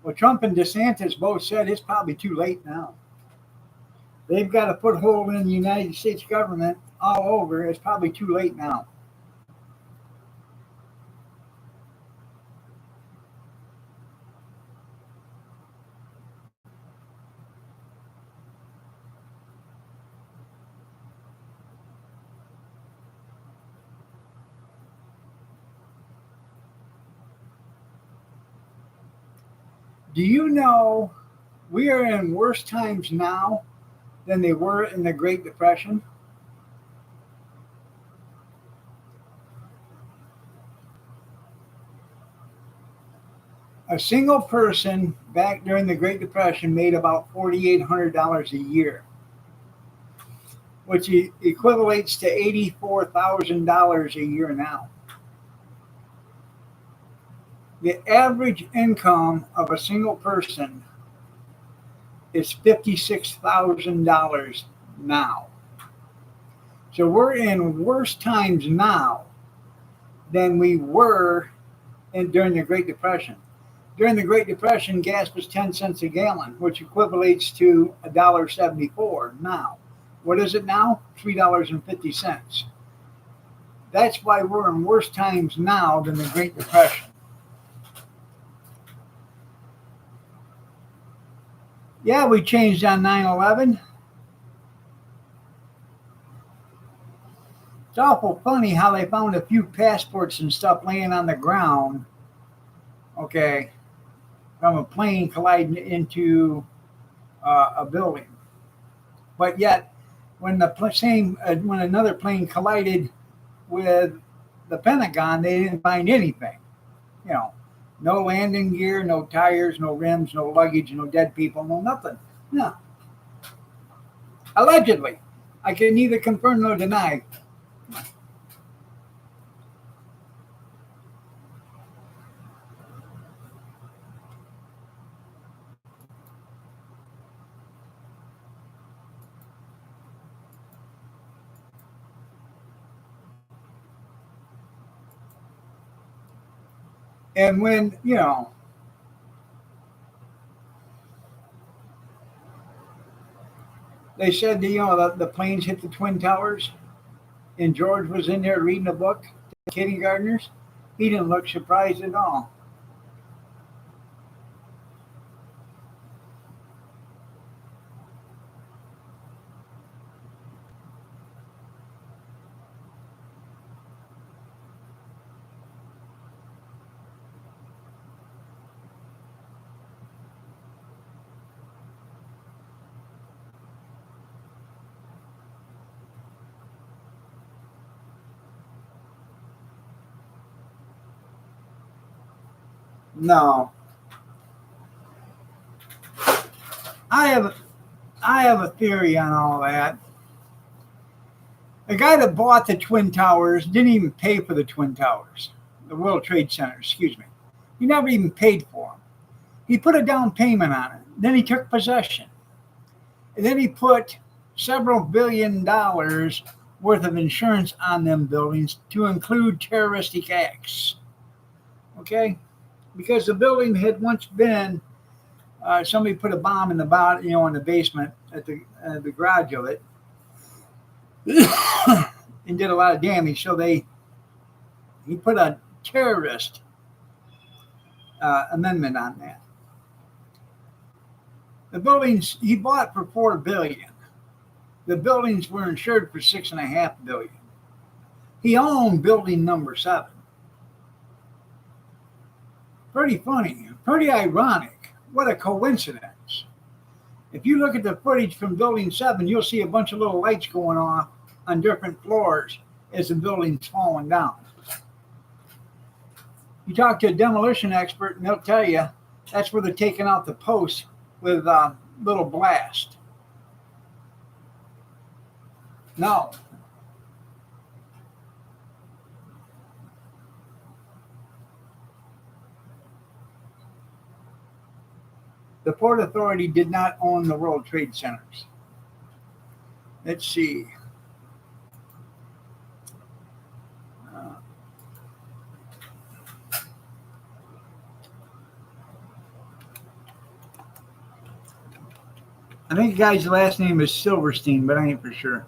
Well, Trump and DeSantis both said it's probably too late now. They've got a foothold in the United States government all over. It's probably too late now. Do you know we are in worse times now than they were in the Great Depression? A single person back during the Great Depression made about $4,800 a year, which equates to $84,000 a year now. The average income of a single person is $56,000 now. So we're in worse times now than we were during the Great Depression. During the Great Depression, gas was 10 cents a gallon, which equivalates to $1.74 now. What is it now? $3.50. That's why we're in worse times now than the Great Depression. Yeah, we changed on 9/11. It's awful funny how they found a few passports and stuff laying on the ground, okay, from a plane colliding into a building. But yet, when when another plane collided with the Pentagon, they didn't find anything. You know, no landing gear, no tires, no rims, no luggage, no dead people, no nothing. No. Allegedly. I can neither confirm nor deny. And when, they said, the planes hit the Twin Towers, and George was in there reading a book to kindergartners, he didn't look surprised at all. No. I have a theory on all that. The guy that bought the Twin Towers didn't even pay for the Twin Towers, the World Trade Center, excuse me. He never even paid for them. He put a down payment on it. Then he took possession. And then he put several $billion worth of insurance on them buildings to include terroristic acts. Okay? Because the building had once been, somebody put a bomb in the in the basement at the garage of it, and did a lot of damage. So he put a terrorist amendment on that. The buildings he bought for $4 billion. The buildings were insured for $6.5 billion. He owned building number 7. Pretty funny, pretty ironic. What a coincidence. If you look at the footage from building 7, you'll see a bunch of little lights going off on different floors as the building's falling down. You talk to a demolition expert and they'll tell you that's where they're taking out the posts with a little blast. No. The Port Authority did not own the World Trade Centers. Let's see. I think the guy's last name is Silverstein, but I ain't for sure.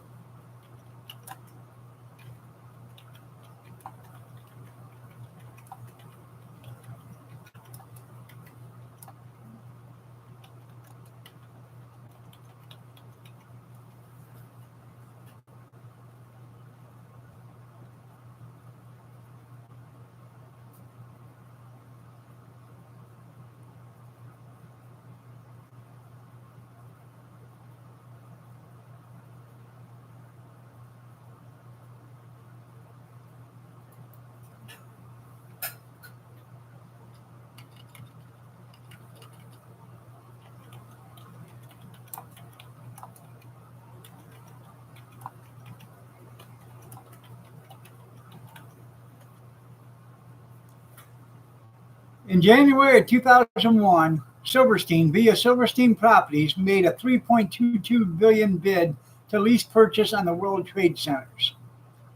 In January of 2001, Silverstein, via Silverstein Properties, made a $3.22 billion bid to lease purchase on the World Trade Centers.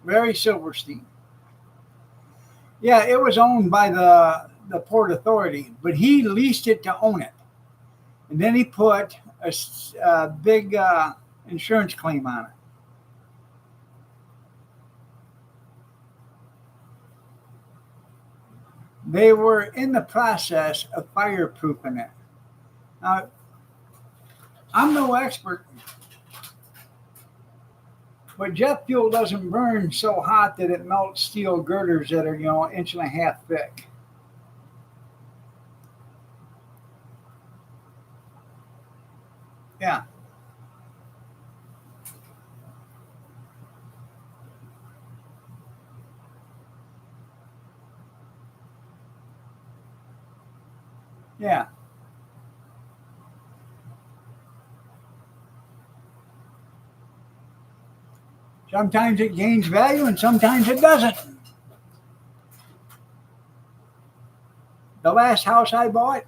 Larry Silverstein. Yeah, it was owned by the Port Authority, but he leased it to own it. And then he put a big insurance claim on it. They were in the process of fireproofing it. Now, I'm no expert, but jet fuel doesn't burn so hot that it melts steel girders that are, an inch and a half thick. Yeah. Yeah. Sometimes it gains value and sometimes it doesn't. The last house I bought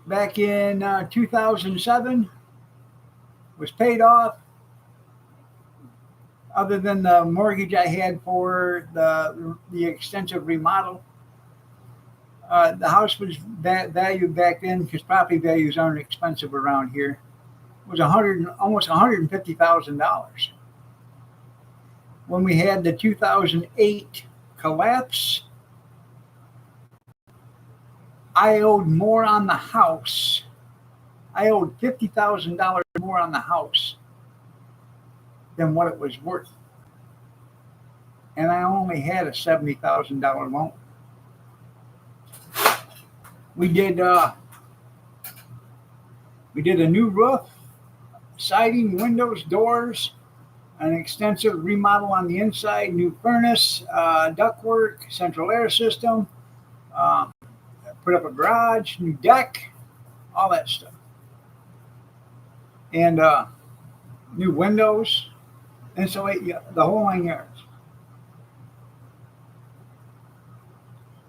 back in 2007 was paid off, other than the mortgage I had for the extensive remodel. The house was valued back then, because property values aren't expensive around here. It was almost $150,000. When we had the 2008 collapse, I owed more on the house. I owed $50,000 more on the house than what it was worth, and I only had a $70,000 loan. We did a new roof, siding, windows, doors, an extensive remodel on the inside, new furnace, ductwork, central air system, put up a garage, new deck, all that stuff, and new windows, insulate, the whole 9 yards.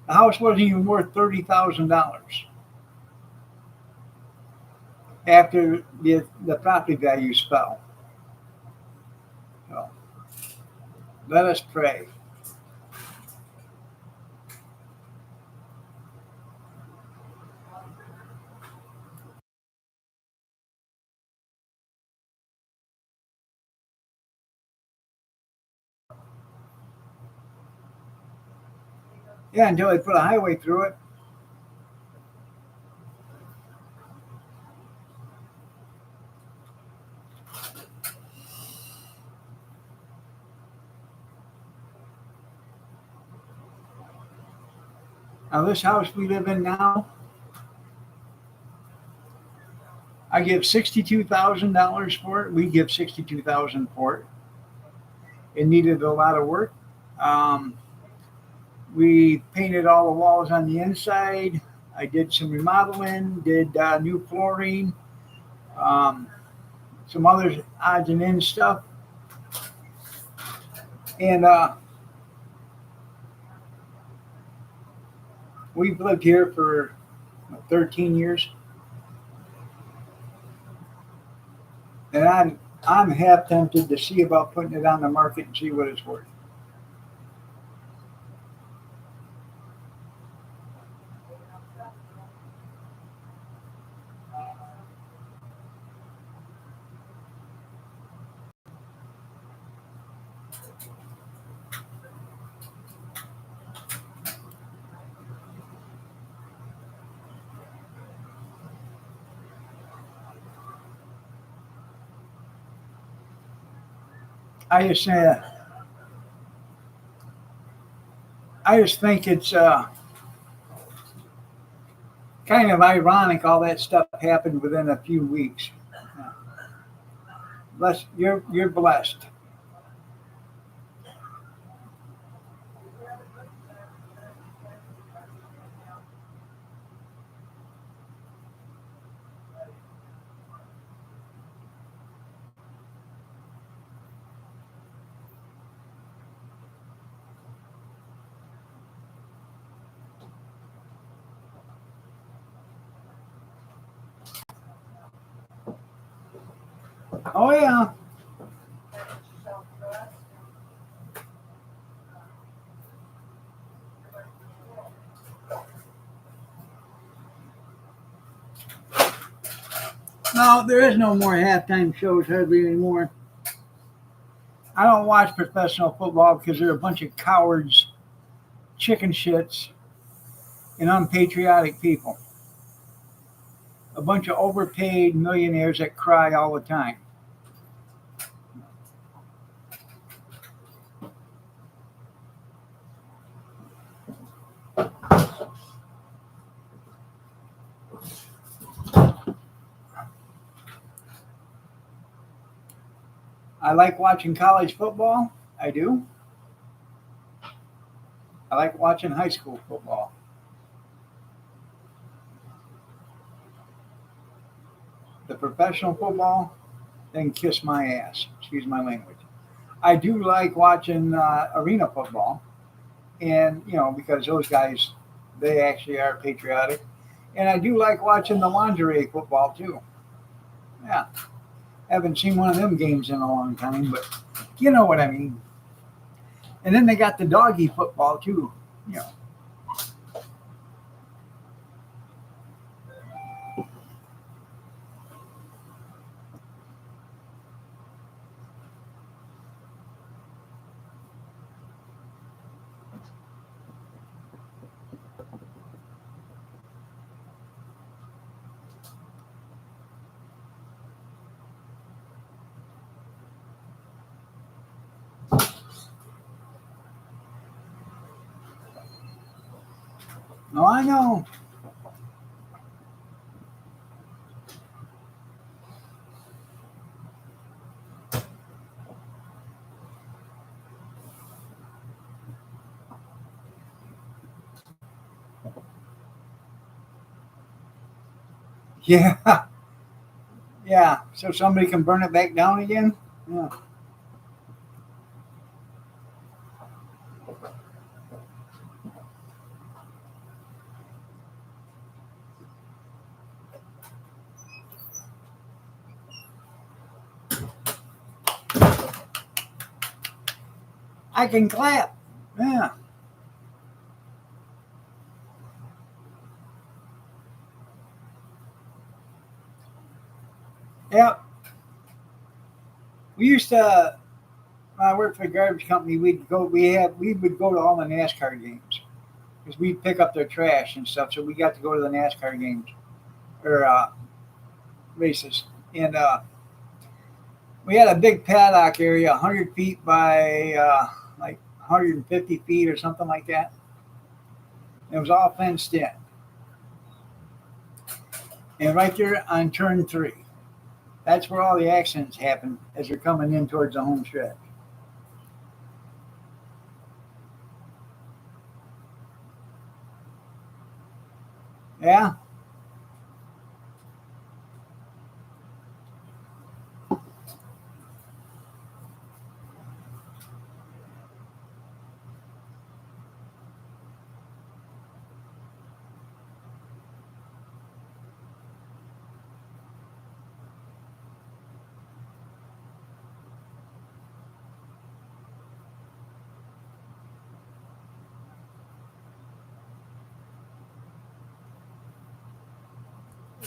The house wasn't even worth $30,000 after the property values fell. So, let us pray. Yeah, until they put a highway through it. Now, this house we live in now, I give $62,000 for it. We give $62,000 for it. It needed a lot of work. We painted all the walls on the inside. I did some remodeling, did new flooring, some other odds and ends stuff. And we've lived here for 13 years. And I'm half tempted to see about putting it on the market and see what it's worth. I just think it's kind of ironic all that stuff happened within a few weeks. Bless, you're blessed. Oh yeah. No, there is no more halftime shows hardly anymore. I don't watch professional football because they're a bunch of cowards, chicken shits, and unpatriotic people. A bunch of overpaid millionaires that cry all the time. I like watching college football. I do. I like watching high school football. The professional football, then kiss my ass. Excuse my language. I do like watching arena football, and because those guys, they actually are patriotic, and I do like watching the lingerie football too. Yeah, haven't seen one of them games in a long time, but you know what I mean. And then they got the doggy football too. You know. No, I know. Yeah, yeah. So somebody can burn it back down again. Yeah. I can clap. Yeah. Yep. We used to. When I worked for a garbage company. We would go to all the NASCAR games because we'd pick up their trash and stuff. So we got to go to the NASCAR games or races, and we had a big paddock area, 100 feet by like 150 feet or something like that. It was all fenced in, and right there on turn three, that's where all the accidents happen as you're coming in towards the home stretch. Yeah,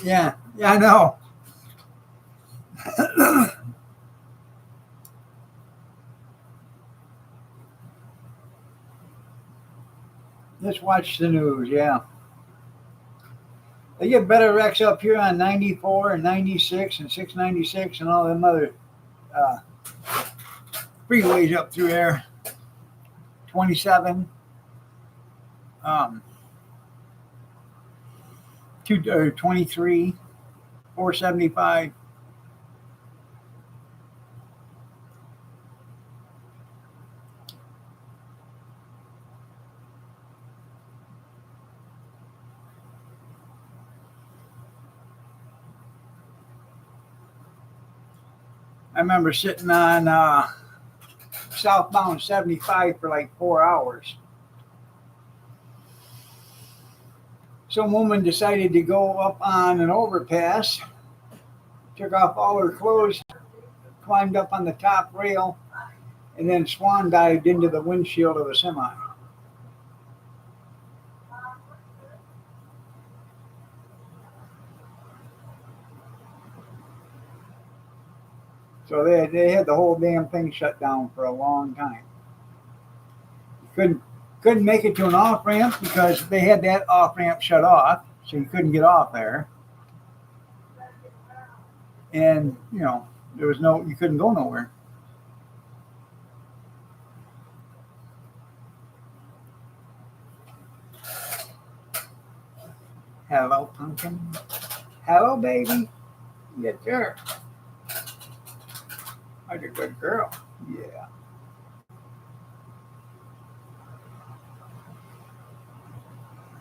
yeah, yeah. I know. Just watch the news. Yeah, they get better wrecks up here on 94 and 96 and 696 and all them other uh, freeways up through there. 27, um, 23, 475. I remember sitting on southbound 75 for like 4 hours. Some woman decided to go up on an overpass, took off all her clothes, climbed up on the top rail, and then swan dived into the windshield of a semi. So they had the whole damn thing shut down for a long time. Couldn't make it to an off ramp because they had that off ramp shut off, so you couldn't get off there. And there was you couldn't go nowhere. Hello, pumpkin. Hello, baby. Yes, sir. You're a good girl. Yeah.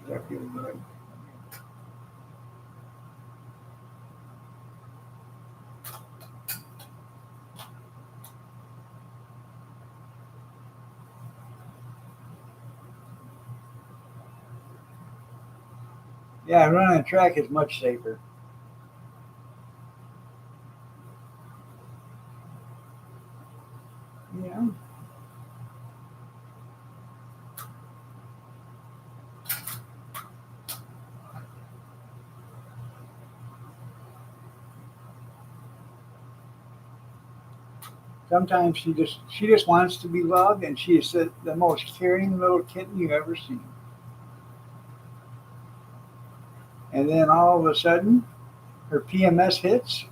That feels good. Yeah, running a track is much safer. Yeah. Sometimes she just wants to be loved, and she is the most caring little kitten you've ever seen. And then all of a sudden, her PMS hits.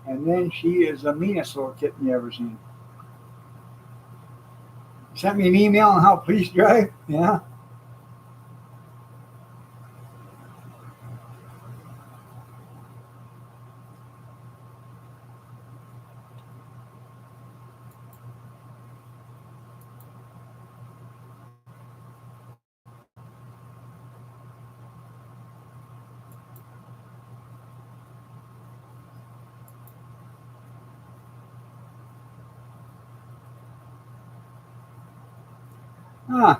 And then she is the meanest little kitten you ever seen. Sent me an email on how police drive. Yeah. Huh.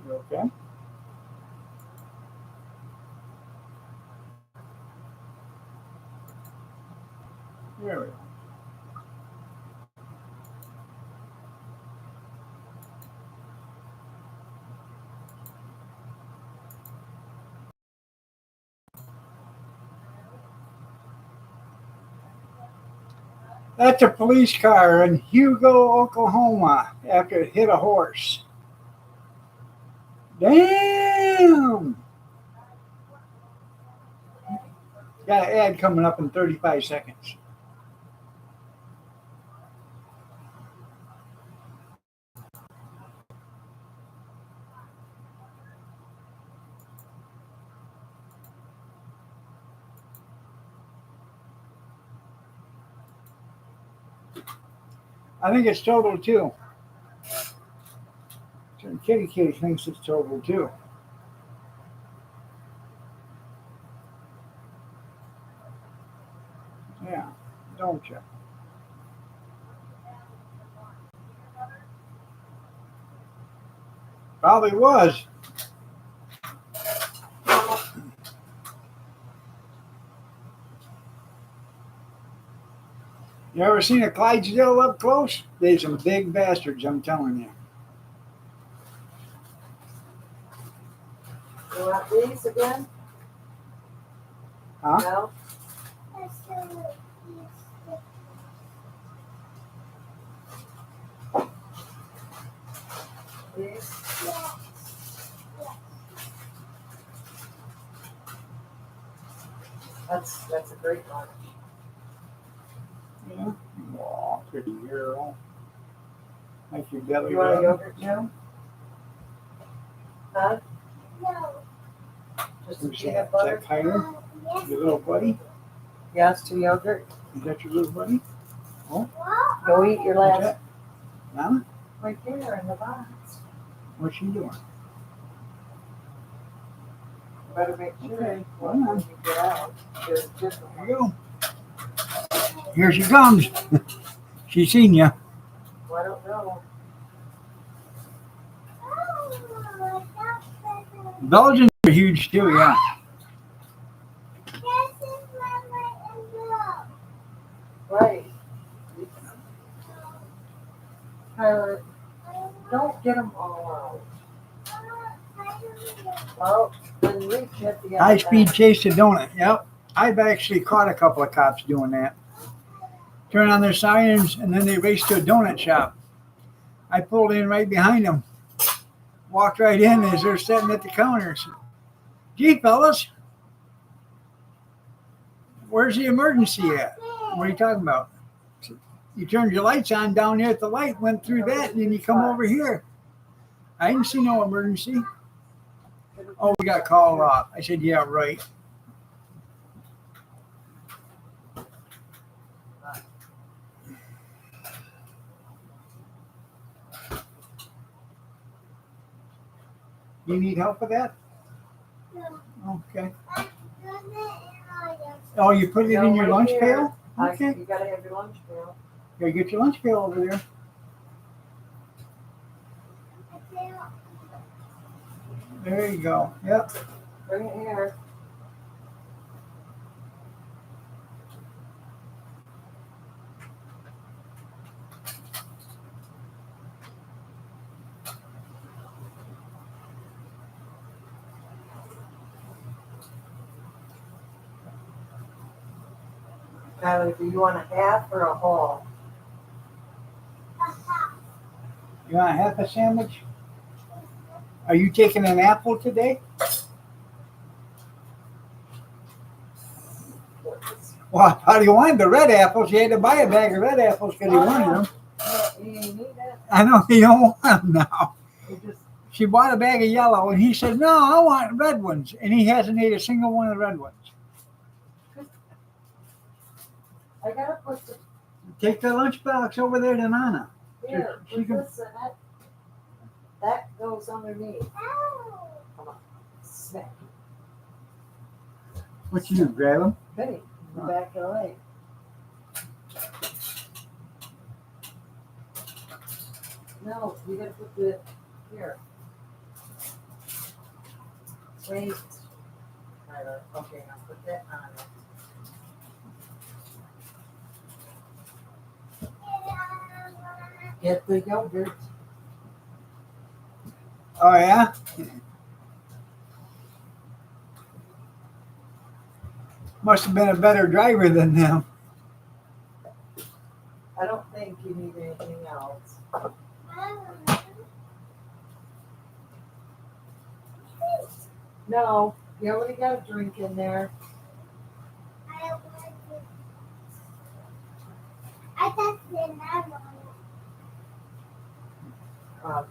You okay? There we go. That's a police car in Hugo, Oklahoma, after it hit a horse. Damn! Got an ad coming up in 35 seconds. I think it's total too. Kitty thinks it's total too. Yeah, don't you? Probably was. You ever seen a Clydesdale up close? They're some big bastards, I'm telling you. You want these again? Huh? No? These? That's a great one. Yeah. Aw, pretty girl. Like your belly You want a button. yogurt too? Huh? No. Just some Who's peanut that? Is butter? that Kyler? Yes. Your little buddy? Yes, to yogurt. Is that your little buddy? Go eat your Who's last. that? Mama? Right there in the box. What's she doing? better make sure Okay, when hold on. you get out, there's different There you go. Here she comes. She seen you. Well, I don't know. Belgians are huge too, yeah. Right. Tyler, don't get them all out. Well, then reach at the other High speed end. chase a donut. Yep. I've actually caught a couple of cops doing that. Turn on their sirens and then they race to a donut shop. I pulled in right behind them. Walked right in as they're sitting at the counters. Gee, fellas, where's the emergency at? What are you talking about? You turned your lights on down there at the light, went through that, and then you come over here. I didn't see no emergency. Oh, we got called off. I said, yeah, right. You need help with that? No. Okay. Oh, you put it No, in your right lunch here. pail? Okay. You gotta have your lunch pail. Gotta get your lunch pail over there. There you go. Yep. Bring it here. Tyler, do you want a half or a whole? You want a half a sandwich? Are you taking an apple today? Well, how do you want the red apples? You had to buy a bag of red apples because you wanted them. You need that. I know you don't want them now. You just She bought a bag of yellow, and he said, "No, I want red ones," and he hasn't ate a single one of the red ones. I gotta put the Take the lunchbox over there to Nana. here. She Put can- this in it. That goes underneath. Come on. Smack. What you do? Grab them? Benny, the back of the leg. No, you gotta put the here. Wait. Tyler, okay, now put that on it. Get the yogurt. Oh yeah. Must have been a better driver than them. I don't think you need anything else. No, you already got a drink in there.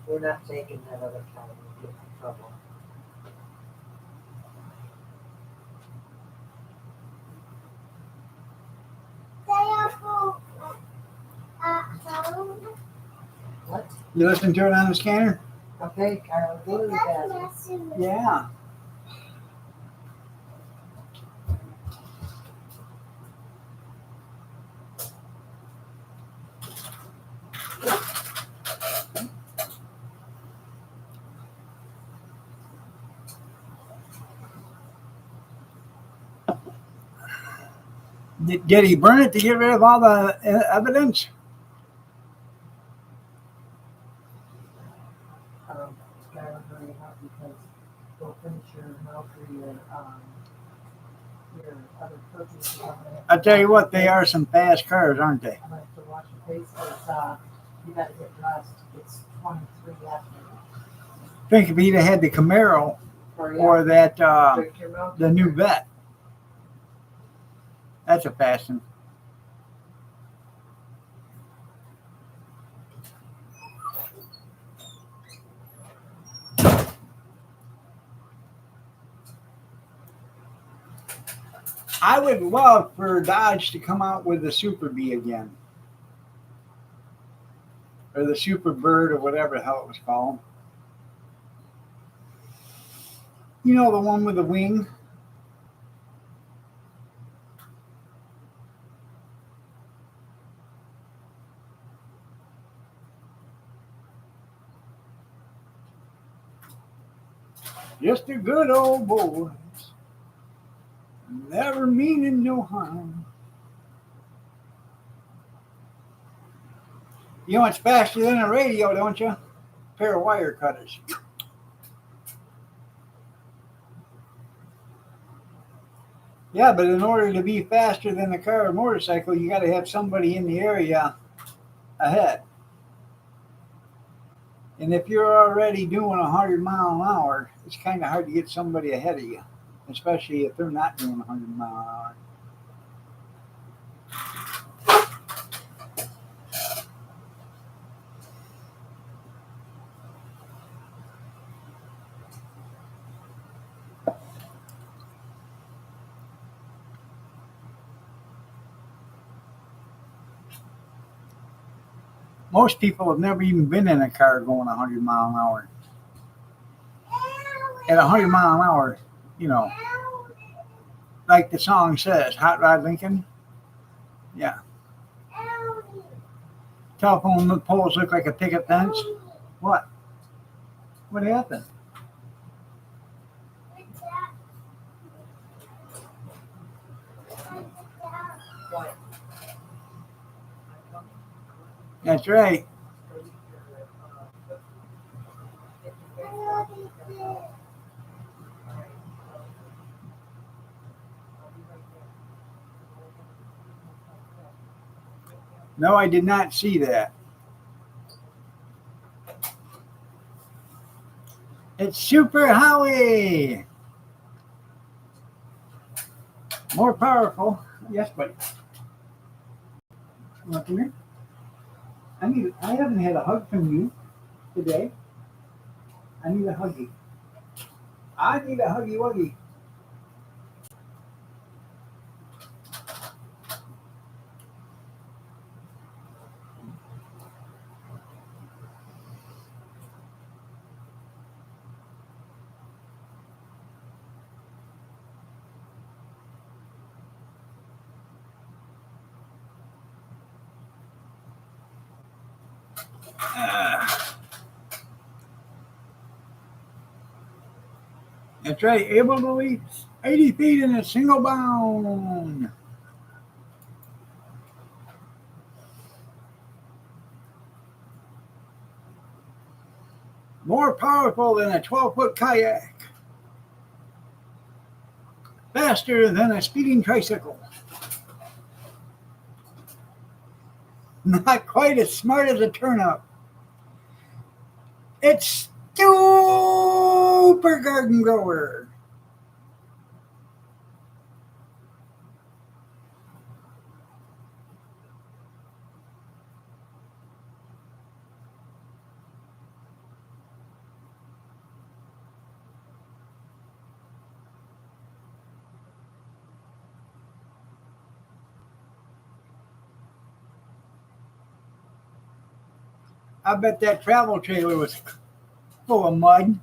We're not taking that other kind. We'll get in trouble. What? You listen to it on the scanner? Okay, Carol, go to the bathroom. Yeah. Did he burn it to get rid of all the evidence? Carol, hurry up because we'll finish your milk or your other purchases. I tell you what, they are some fast cars, aren't they? I'm gonna have to wash your face because you gotta get dressed. It's 23 after. Think if he'd have had the Camaro Hurry or up, that drink your milk. the new vet. That's a fast one. I would love for Dodge to come out with the Super Bee again. Or the Super Bird or whatever the hell it was called. You know, the one with the wing? Just a good old boy. Never meaning no harm. You know it's faster than a radio, don't you? Pair of wire cutters. Yeah, but in order to be faster than a car or motorcycle, you got to have somebody in the area ahead. And if you're already doing 100 mile an hour, it's kind of hard to get somebody ahead of you, especially if they're not doing 100 mile an hour. Most people have never even been in a car going 100 mile an hour. At 100 mile an hour, you know, like the song says, Hot Rod Lincoln. Yeah. Telephone poles look like a picket fence. What? What happened? That's right. No, I did not see that. It's Super Howie. More powerful. Yes, buddy. Come here. I haven't had a hug from you today. I need a huggy. I need a huggy wuggy. That's right. Able to leap 80 feet in a single bound. More powerful than a 12-foot kayak. Faster than a speeding tricycle. Not quite as smart as a turnip. It's Super Garden Grower. I bet that travel trailer was full of mud.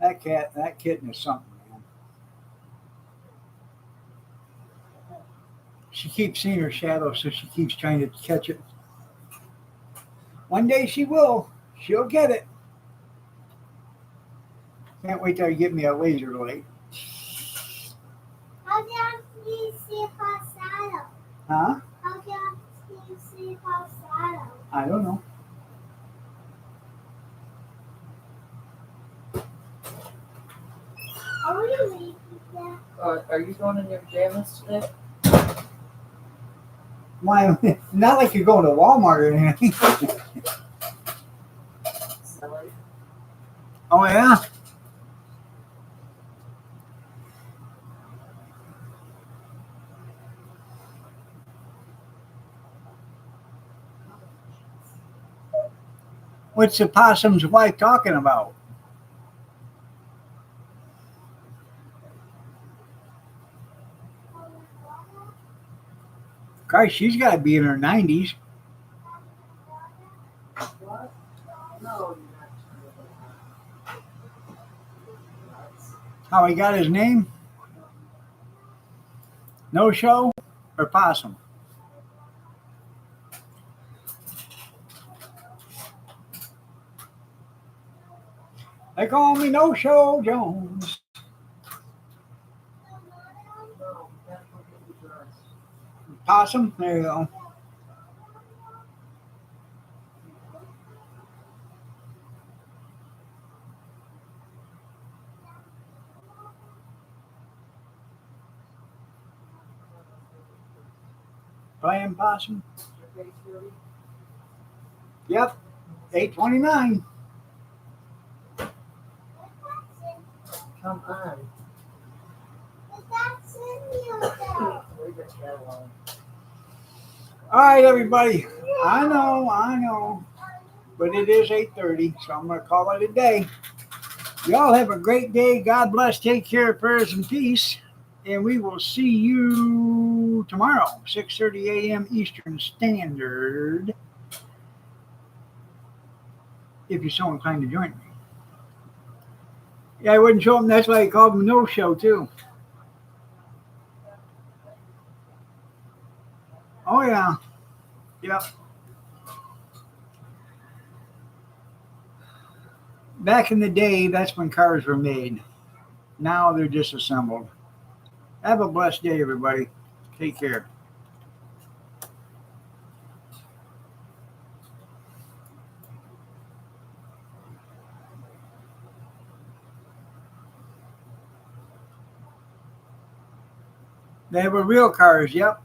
That kitten is something, man. She keeps seeing her shadow, so she keeps trying to catch it. One day she will. She'll get it. Can't wait till you get me a laser light. How can you see falsetto? Huh? How can you see falsetto? I don't know. Are we leaving that? Are you going in your pajamas today? Why? Not like you're going to Walmart or anything. Silly. Oh yeah. What's the possum's wife talking about? Christ, she's got to be in her 90s. What? No, you're not. How he got his name? No show or possum? They call me No Show Jones. No, that's what it was. Possum? There you go. Playing possum? Your face dirty? Yep. 8:29. Come on. Leave it there alone. All right, everybody. I know. But it is 8:30, so I'm going to call it a day. Y'all have a great day. God bless. Take care. Prayers and peace. And we will see you tomorrow, 6:30 a.m. Eastern Standard, if you're so inclined to join me. Yeah, I wouldn't show them. That's why I called them No Show, too. Oh, yeah. Yep. Back in the day, that's when cars were made. Now they're disassembled. Have a blessed day, everybody. Take care. They were real cars, yep.